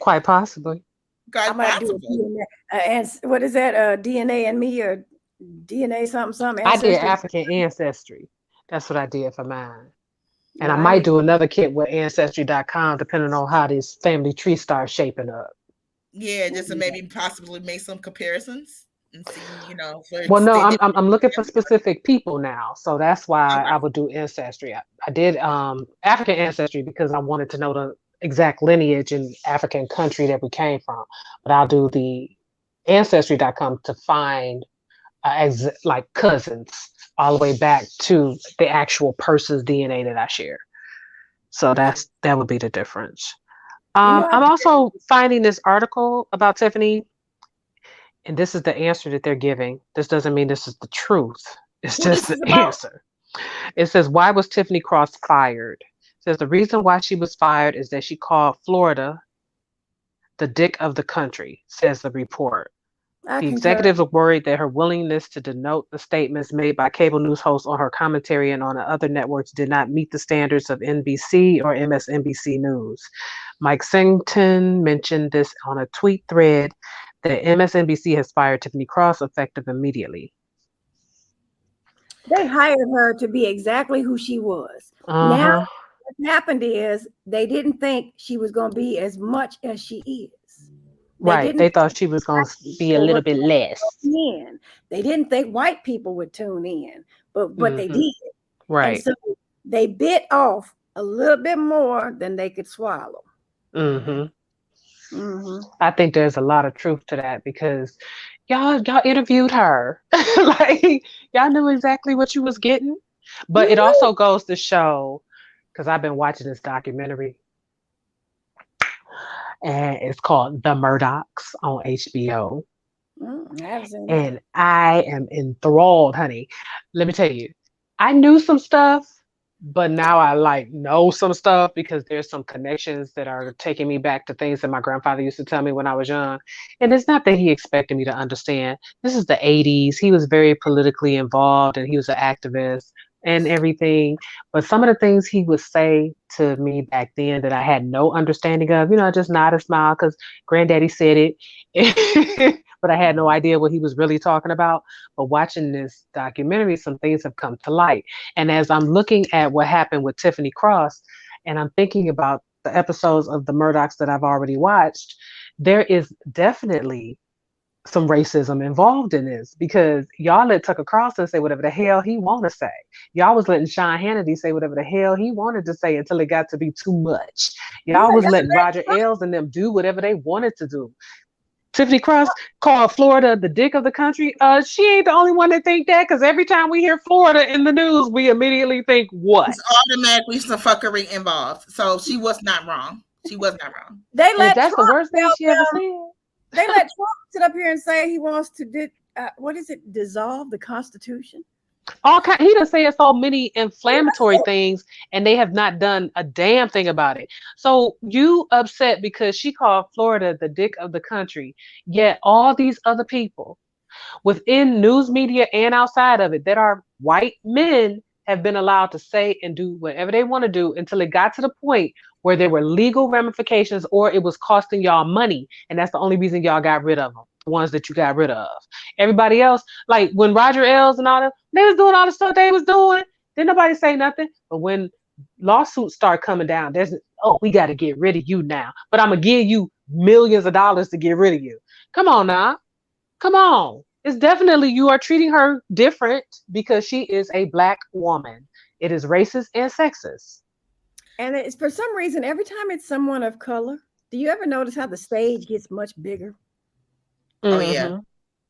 Quite possibly. I might do a DNA, and what is that? DNA and me, or DNA something. Ancestry? I did African ancestry. That's what I did for mine. And I might do another kit with Ancestry.com, depending on how this family tree starts shaping up. Yeah, just to maybe possibly make some comparisons and see, Well, no, I'm looking for specific people now, so that's why I would do Ancestry. I did African ancestry because I wanted to know the exact lineage and African country that we came from. But I'll do the Ancestry.com to find like cousins all the way back to the actual person's DNA that I share. So that would be the difference. I'm also finding this article about Tiffany, and this is the answer that they're giving. This doesn't mean this is the truth. It's just the answer. It says, why was Tiffany Cross fired? It says the reason why she was fired is that she called Florida the dick of the country, says the report. The executives are worried that her willingness to denote the statements made by cable news hosts on her commentary and on other networks did not meet the standards of NBC or MSNBC News. Mike Singleton mentioned this on a tweet thread that MSNBC has fired Tiffany Cross effective immediately. They hired her to be exactly who she was. Now, what happened is they didn't think she was going to be as much as she is. They thought she was going to be a little bit less. They didn't think white people would tune in, but they did. Right. And so they bit off a little bit more than they could swallow. I think there's a lot of truth to that, because y'all interviewed her. Like, y'all knew exactly what you was getting. But it also goes to show, because I've been watching this documentary, and it's called The Murdochs on HBO. And I am enthralled, honey. Let me tell you, I knew some stuff, but now I like know some stuff because there's some connections that are taking me back to things that my grandfather used to tell me when I was young. And it's not that he expected me to understand. This is the 80s. He was very politically involved and he was an activist and everything. But some of the things he would say to me back then that I had no understanding of, just nod and smile because granddaddy said it. But I had no idea what he was really talking about. But watching this documentary, some things have come to light. And as I'm looking at what happened with Tiffany Cross, and I'm thinking about the episodes of the Murdochs that I've already watched, there is definitely some racism involved in this because y'all let Tucker Carlson say whatever the hell he want to say. Y'all was letting Sean Hannity say whatever the hell he wanted to say until it got to be too much. Y'all was letting Roger Ailes and them do whatever they wanted to do. Tiffany Cross called Florida the dick of the country. She ain't the only one that think that because every time we hear Florida in the news, we immediately think what? It's automatically some fuckery involved. So she was not wrong. She was not wrong. That's Trump the worst thing she ever said. They let Trump sit up here and say he wants to dissolve the Constitution. He done said so many inflammatory things, and they have not done a damn thing about it. So you upset because she called Florida the dick of the country, yet all these other people within news media and outside of it that are white men have been allowed to say and do whatever they want to do until it got to the point where there were legal ramifications or it was costing y'all money. And that's the only reason y'all got rid of them. Ones that you got rid of. Everybody else, like when Roger Ailes and all that, they was doing all the stuff they was doing. Didn't nobody say nothing. But when lawsuits start coming down, we got to get rid of you now. But I'm going to give you millions of dollars to get rid of you. Come on now. Come on. It's definitely, you are treating her different because she is a Black woman. It is racist and sexist. And it's for some reason, every time it's someone of color, do you ever notice how the stage gets much bigger? Oh, yeah.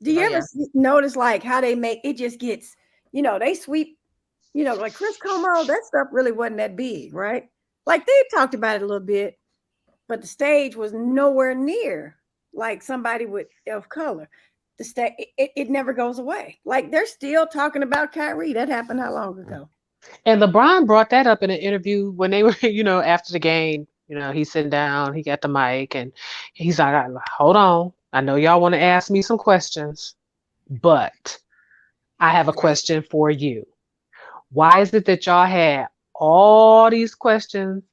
Do you ever notice like how they make it just gets, they sweep, like Chris Cuomo, that stuff really wasn't that big, right? Like they talked about it a little bit, but the stage was nowhere near like somebody of color. The stage, it never goes away. Like they're still talking about Kyrie. That happened how long ago? And LeBron brought that up in an interview when they were, after the game, he's sitting down, he got the mic and he's like, hold on. I know y'all want to ask me some questions, but I have a question for you. Why is it that y'all had all these questions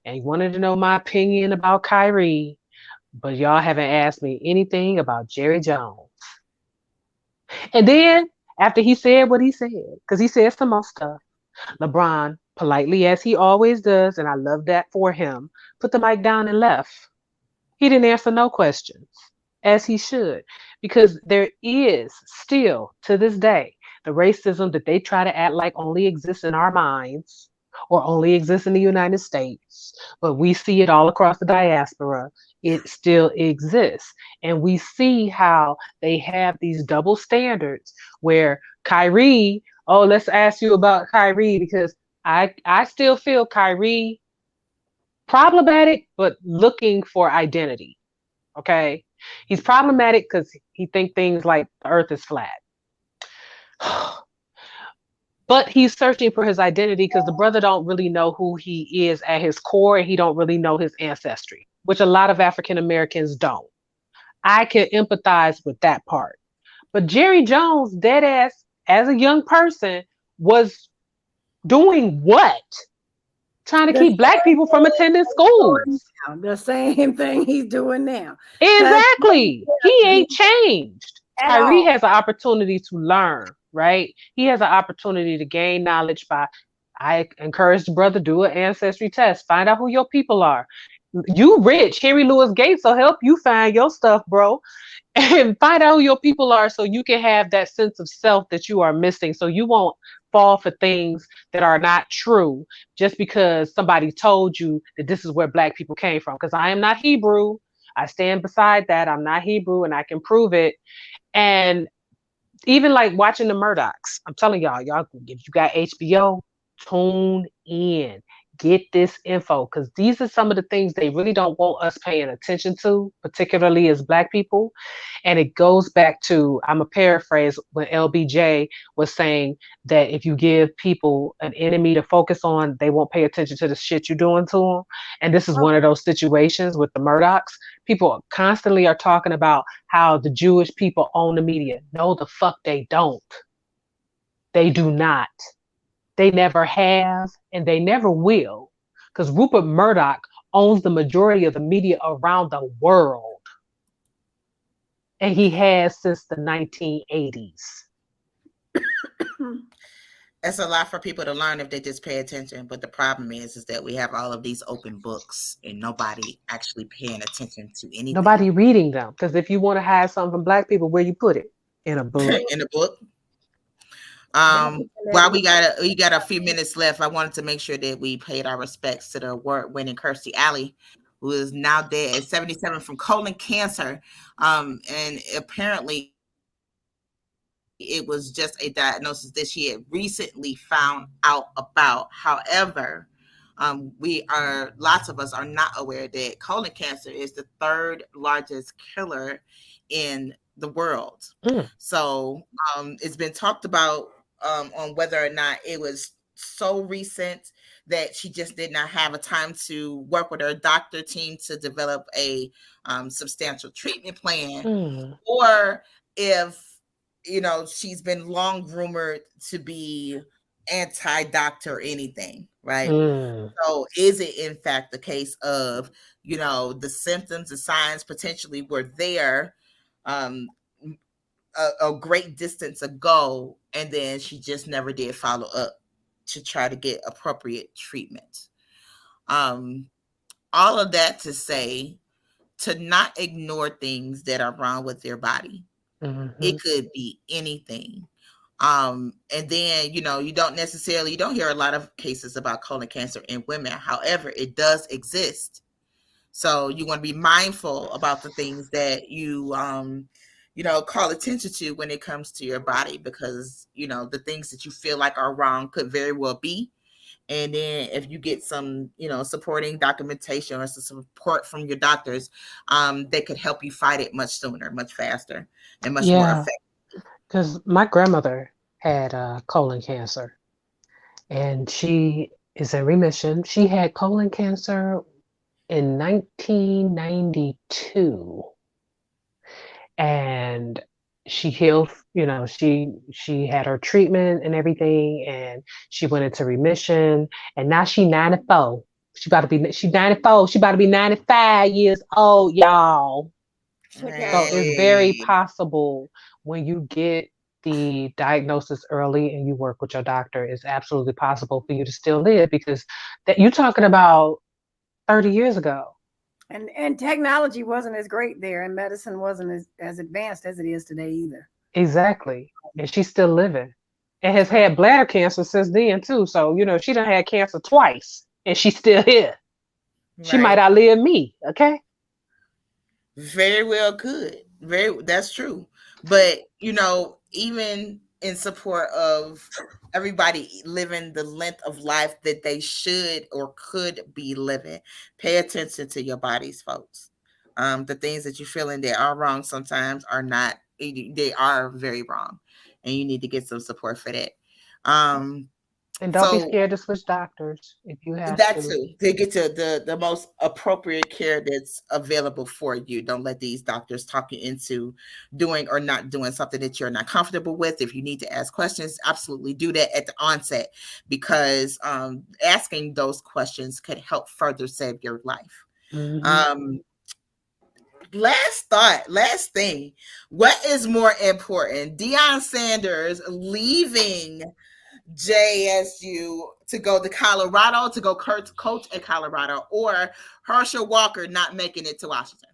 and you wanted to know my opinion about Kyrie, but y'all haven't asked me anything about Jerry Jones? And then after he said what he said, because he said some more stuff, LeBron, politely as he always does, and I love that for him, put the mic down and left. He didn't answer no questions, as he should, because there is still, to this day, the racism that they try to act like only exists in our minds or only exists in the United States, but we see it all across the diaspora. It still exists. And we see how they have these double standards where Kyrie, let's ask you about Kyrie because I still feel Kyrie problematic, but looking for identity. Okay. He's problematic because he thinks things like the earth is flat. But he's searching for his identity because the brother don't really know who he is at his core and he don't really know his ancestry, which a lot of African Americans don't. I can empathize with that part. But Jerry Jones, dead ass, as a young person, was doing what? Trying to keep Black people from attending schools. The same thing he's doing now. Exactly. He ain't changed. Kyrie has an opportunity to learn, right? He has an opportunity to gain knowledge I encourage the brother, do an ancestry test. Find out who your people are. You rich. Henry Louis Gates will help you find your stuff, bro. And find out who your people are so you can have that sense of self that you are missing. So you won't fall for things that are not true just because somebody told you that this is where Black people came from. Because I am not Hebrew. I stand beside that. I'm not Hebrew and I can prove it. And Even like watching the Murdochs. I'm telling y'all, if you got HBO, tune in. Get this info because these are some of the things they really don't want us paying attention to, particularly as Black people. And it goes back to, I'm a paraphrase when LBJ was saying that if you give people an enemy to focus on, they won't pay attention to the shit you're doing to them. And this is one of those situations with the Murdochs. People constantly are talking about how the Jewish people own the media. No, the fuck they don't. They do not. They never have, and they never will. Because Rupert Murdoch owns the majority of the media around the world. And he has since the 1980s. That's a lot for people to learn if they just pay attention. But the problem is that we have all of these open books and nobody actually paying attention to anything. Nobody reading them. Because if you want to hide something from Black people, where you put it? In a book. In a book. While we got a few minutes left, I wanted to make sure that we paid our respects to the award-winning Kirstie Alley, who is now dead at 77 from colon cancer. And apparently it was just a diagnosis that she had recently found out about. However, lots of us are not aware that colon cancer is the third largest killer in the world. So it's been talked about on whether or not it was so recent that she just did not have a time to work with her doctor team to develop a substantial treatment plan, or if she's been long rumored to be anti-doctor or anything, right? So is it in fact the case of the symptoms, the signs potentially were there a great distance ago, and then she just never did follow up to try to get appropriate treatment. All of that to say, to not ignore things that are wrong with your body. It could be anything. And then, you don't hear a lot of cases about colon cancer in women. However, it does exist. So you want to be mindful about the things that you call attention to when it comes to your body, because, the things that you feel like are wrong could very well be. And then if you get some, supporting documentation or some support from your doctors, they could help you fight it much sooner, much faster, and much more effective. Because my grandmother had colon cancer, and she is in remission. She had colon cancer in 1992. And she healed, she had her treatment and everything, and she went into remission, and now she's 94. She's 94. She about to be 95 years old, y'all. Right. So it's very possible when you get the diagnosis early and you work with your doctor, it's absolutely possible for you to still live, because that you're talking about 30 years ago. And technology wasn't as great there, and medicine wasn't as advanced as it is today either. Exactly. And she's still living and has had bladder cancer since then too. So, she done had cancer twice and she's still here. Right. She might outlive me. Okay. Very well could. That's true. But, even in support of everybody living the length of life that they should or could be living, pay attention to your bodies, folks. The things that you're feeling that are wrong sometimes are not, they are very wrong, and you need to get some support for that. And don't be scared to switch doctors if you have to get to the most appropriate care that's available for you. Don't let these doctors talk you into doing or not doing something that you're not comfortable with. If you need to ask questions, absolutely do that at the onset, because asking those questions could help further save your life. Last thing, what is more important, Deion Sanders leaving JSU to go to Colorado to go coach at Colorado, or Herschel Walker not making it to Washington?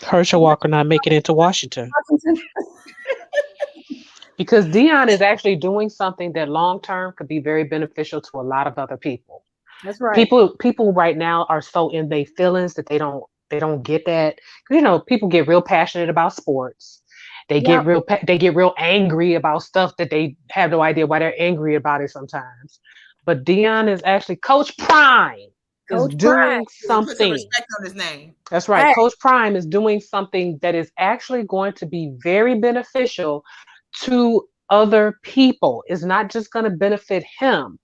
Herschel Walker not making it to Washington. Because Deion is actually doing something that long term could be very beneficial to a lot of other people. That's right. People right now are so in their feelings that they don't get that. People get real passionate about sports, They get real angry about stuff that they have no idea why they're angry about it sometimes. But Deion is actually Coach Prime is doing Put some something. respect on his name. That's right. Coach Prime is doing something that is actually going to be very beneficial to other people. It's not just going to benefit him.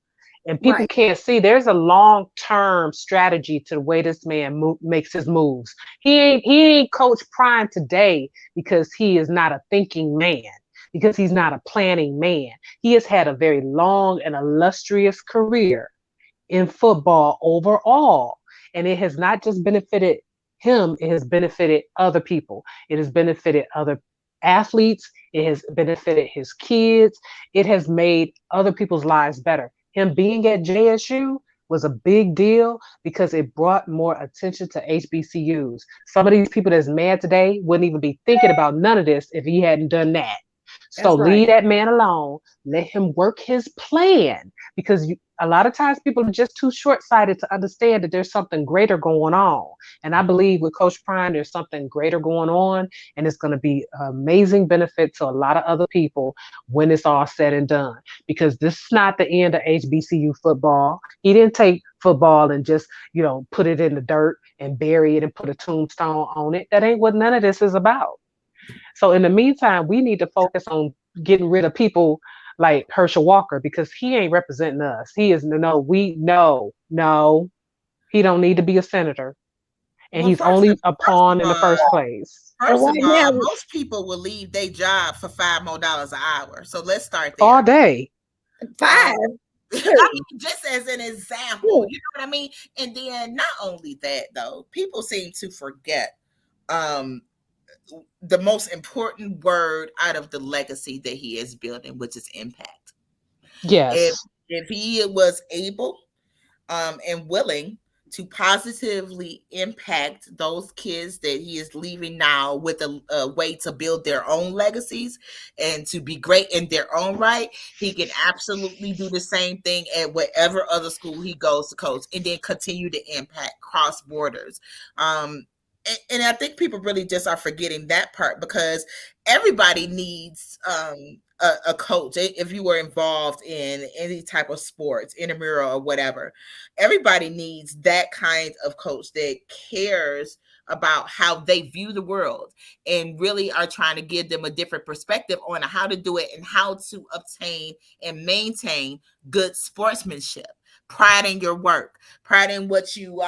And people can't see there's a long-term strategy to the way this man makes his moves. He ain't Coach Prime today because he is not a thinking man, because he's not a planning man. He has had a very long and illustrious career in football overall. And it has not just benefited him, it has benefited other people. It has benefited other athletes. It has benefited his kids. It has made other people's lives better. Him being at JSU was a big deal because it brought more attention to HBCUs. Some of these people that's mad today wouldn't even be thinking about none of this if he hadn't done that. So leave that man alone. Let him work his plan, because a lot of times people are just too short-sighted to understand that there's something greater going on. And I believe with Coach Prime, there's something greater going on, and it's going to be an amazing benefit to a lot of other people when it's all said and done. Because this is not the end of HBCU football. He didn't take football and just, put it in the dirt and bury it and put a tombstone on it. That ain't what none of this is about. So in the meantime, we need to focus on getting rid of people like Herschel Walker, because he ain't representing us. He is no, he don't need to be a senator. And he's only a pawn in the first place. First of all, most people will leave their job for $5 more an hour. So let's start there. All day. 5. Just as an example, you know what I mean? And then not only that, though, people seem to forget the most important word out of the legacy that he is building, which is impact. Yes. If he was able and willing to positively impact those kids that he is leaving now with a way to build their own legacies and to be great in their own right, he can absolutely do the same thing at whatever other school he goes to coach, and then continue to impact cross borders. And I think people really just are forgetting that part, because everybody needs a coach. If you were involved in any type of sports, intramural or whatever, everybody needs that kind of coach that cares about how they view the world and really are trying to give them a different perspective on how to do it and how to obtain and maintain good sportsmanship. Pride in your work, pride in what you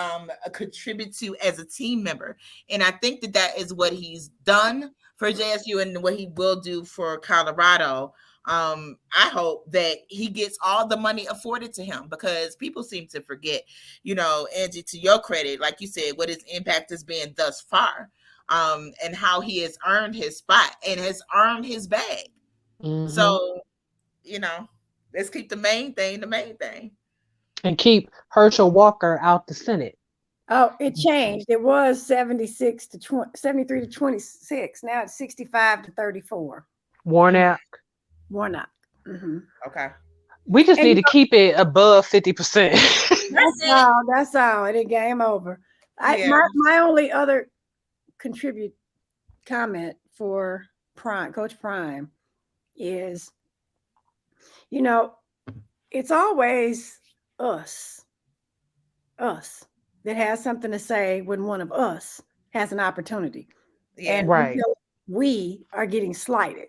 contribute to as a team member. And I think that is what he's done for JSU and what he will do for Colorado. I hope that he gets all the money afforded to him, because people seem to forget, Angie, to your credit, like you said, what his impact has been thus far, and how he has earned his spot and has earned his bag. Mm-hmm. So, let's keep the main thing. And keep Herschel Walker out the Senate. Oh, it changed. It was 73 to 26. Now it's 65 to 34. Warnock. Mm-hmm. Okay. We just need to keep it above 50%. That's all. It game over. My only other comment for Coach Prime is, it's always us that has something to say when one of us has an opportunity. Yeah, and right. We are getting slighted.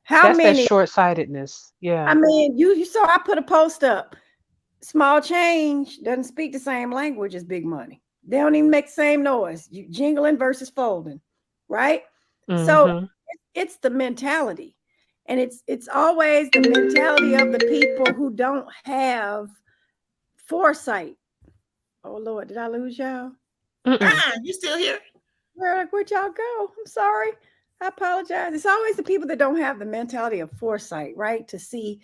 That's that short-sightedness. Yeah. I mean, you saw I put a post up. Small change doesn't speak the same language as big money. They don't even make the same noise. You jingling versus folding, right? Mm-hmm. So it's the mentality. And it's always the mentality of the people who don't have foresight. Oh Lord, did I lose y'all? You still here? Where'd y'all go? I'm sorry. I apologize. It's always the people that don't have the mentality of foresight, right? To see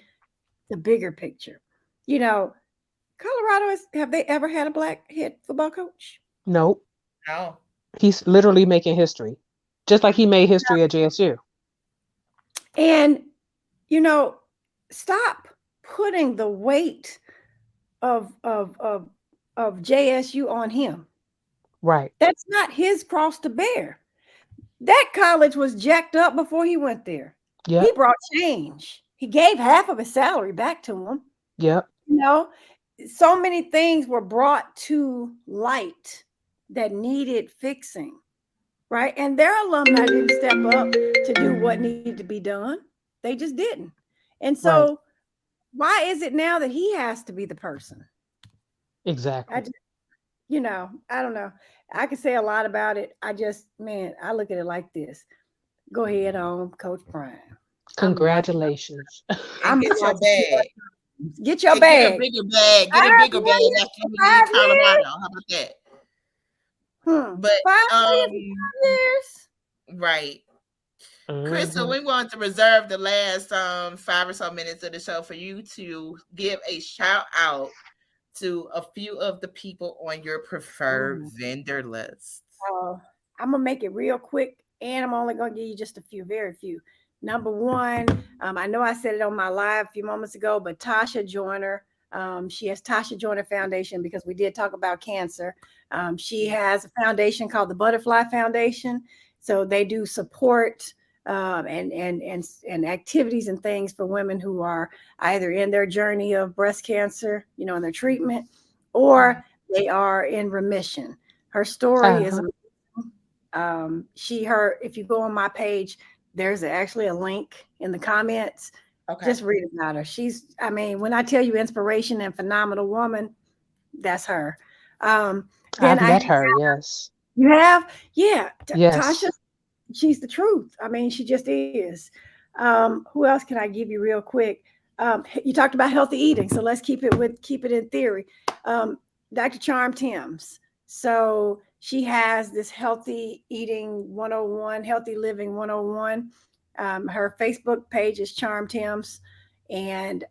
the bigger picture. Colorado have they ever had a black head football coach? Nope. No. He's literally making history. Just like he made history at JSU. And, stop putting the weight of JSU on him. Right. That's not his cross to bear. That college was jacked up before he went there. Yep. He brought change. He gave half of his salary back to him. Yep. You know, so many things were brought to light that needed fixing, right? And their alumni didn't step up to do what needed to be done. They just didn't. And so, Right. why is it now that he has to be the person? Exactly. I just, I don't know. I could say a lot about it. I look at it like this. Go ahead on, Coach Brian. Congratulations. And get your bag. Get your Get a bag. bigger bag. Get a bigger bag after you leave Colorado. How about that? But 5 years. Right. Crystal, we want to reserve the last 5 or so minutes of the show for you to give a shout out to a few of the people on your preferred vendor list. I'm gonna make it real quick, and I'm only gonna give you just a few, very few. Number one, I know I said it on my live a few moments ago, but Tasha Joyner. She has Tasha Joyner Foundation because we did talk about cancer. She has a foundation called the Butterfly Foundation. So they do support and activities and things for women who are either in their journey of breast cancer, in their treatment, or they are in remission. Her story is if you go on my page, there's actually a link in the comments. Okay. Just read about her. When I tell you inspiration and phenomenal woman, that's her. I've met her, yes. You have? Yeah. Yes. Tasha, she's the truth. She just is. Who else can I give you real quick? You talked about healthy eating, so let's keep it in theory. Dr. Charm Timms. So she has this healthy eating 101, healthy living 101. Her Facebook page is Charm Timms, and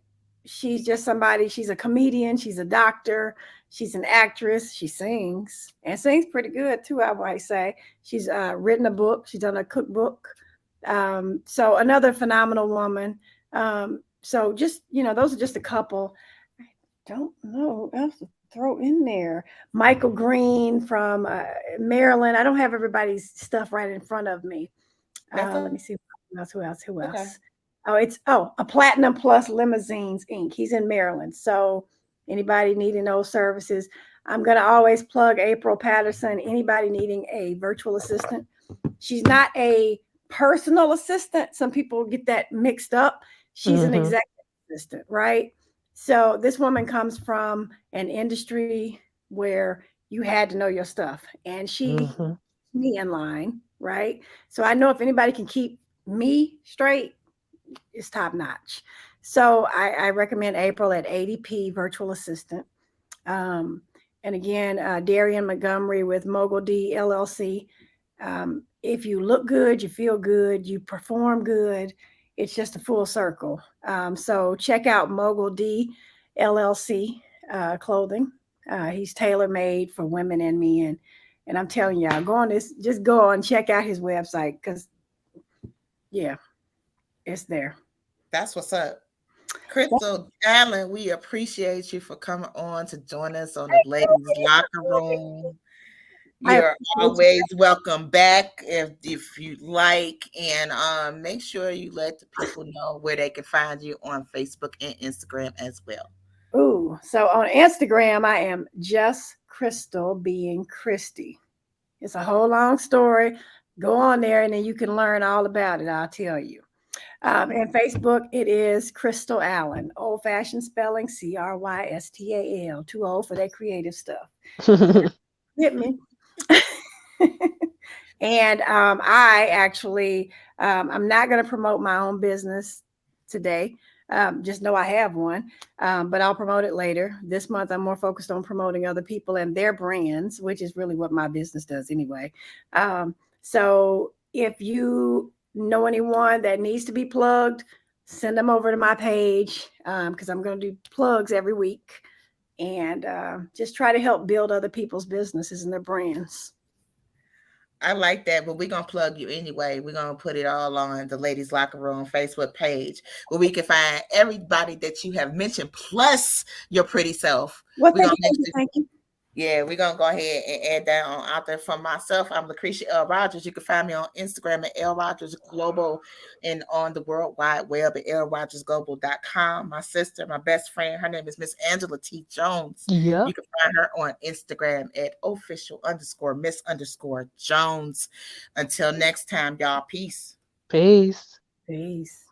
she's just she's a comedian, she's a doctor, she's an actress, she sings pretty good too, I might say. She's written a book, she's done a cookbook. So another phenomenal woman. So just, those are just a couple. I don't know what else to throw in there. Michael Green from Maryland. I don't have everybody's stuff right in front of me. Let me see who else. Okay. It's a Platinum Plus Limousines Inc. He's in Maryland. So anybody needing those services, I'm going to always plug April Patterson. Anybody needing a virtual assistant. She's not a personal assistant. Some people get that mixed up. She's an executive assistant, right? So this woman comes from an industry where you had to know your stuff, and she me in line, right? So I know if anybody can keep me straight, it's top notch. So I recommend April at ADP Virtual Assistant. And again, Darian Montgomery with Mogul D LLC. If you look good, you feel good, you perform good, it's just a full circle. So check out Mogul D LLC clothing. He's tailor-made for women and men. And I'm telling y'all, just go on, check out his website, because it's there. That's what's up. Crystal Allen, we appreciate you for coming on to join us on the Ladies Locker Room. You're always welcome back if you like, and make sure you let the people know where they can find you on Facebook and Instagram as well. Ooh, so on Instagram, I am just Crystal being Kirstie. It's a whole long story. Go on there and then you can learn all about it. I'll tell you. And Facebook, it is Crystal Allen, old fashioned spelling, CRYSTAL, too old for that creative stuff. Hit me. And I actually, I'm not going to promote my own business today. Just know I have one, but I'll promote it later. This month, I'm more focused on promoting other people and their brands, which is really what my business does anyway. So if you know anyone that needs to be plugged, send them over to my page, because I'm going to do plugs every week, and just try to help build other people's businesses and their brands. I like that, but we're going to plug you anyway. We're going to put it all on the Ladies Locker Room Facebook page, where we can find everybody that you have mentioned, plus your pretty self. Well, thank you. Yeah, we're gonna go ahead and add that on out there. For myself, I'm Lacretia L. Rogers. You can find me on Instagram at L Rogers Global and on the World Wide Web at LRogersGlobal.com. My sister, my best friend, her name is Miss Angela T. Jones. Yep. You can find her on Instagram at official_Miss_Jones. Until next time, y'all. Peace. Peace. Peace.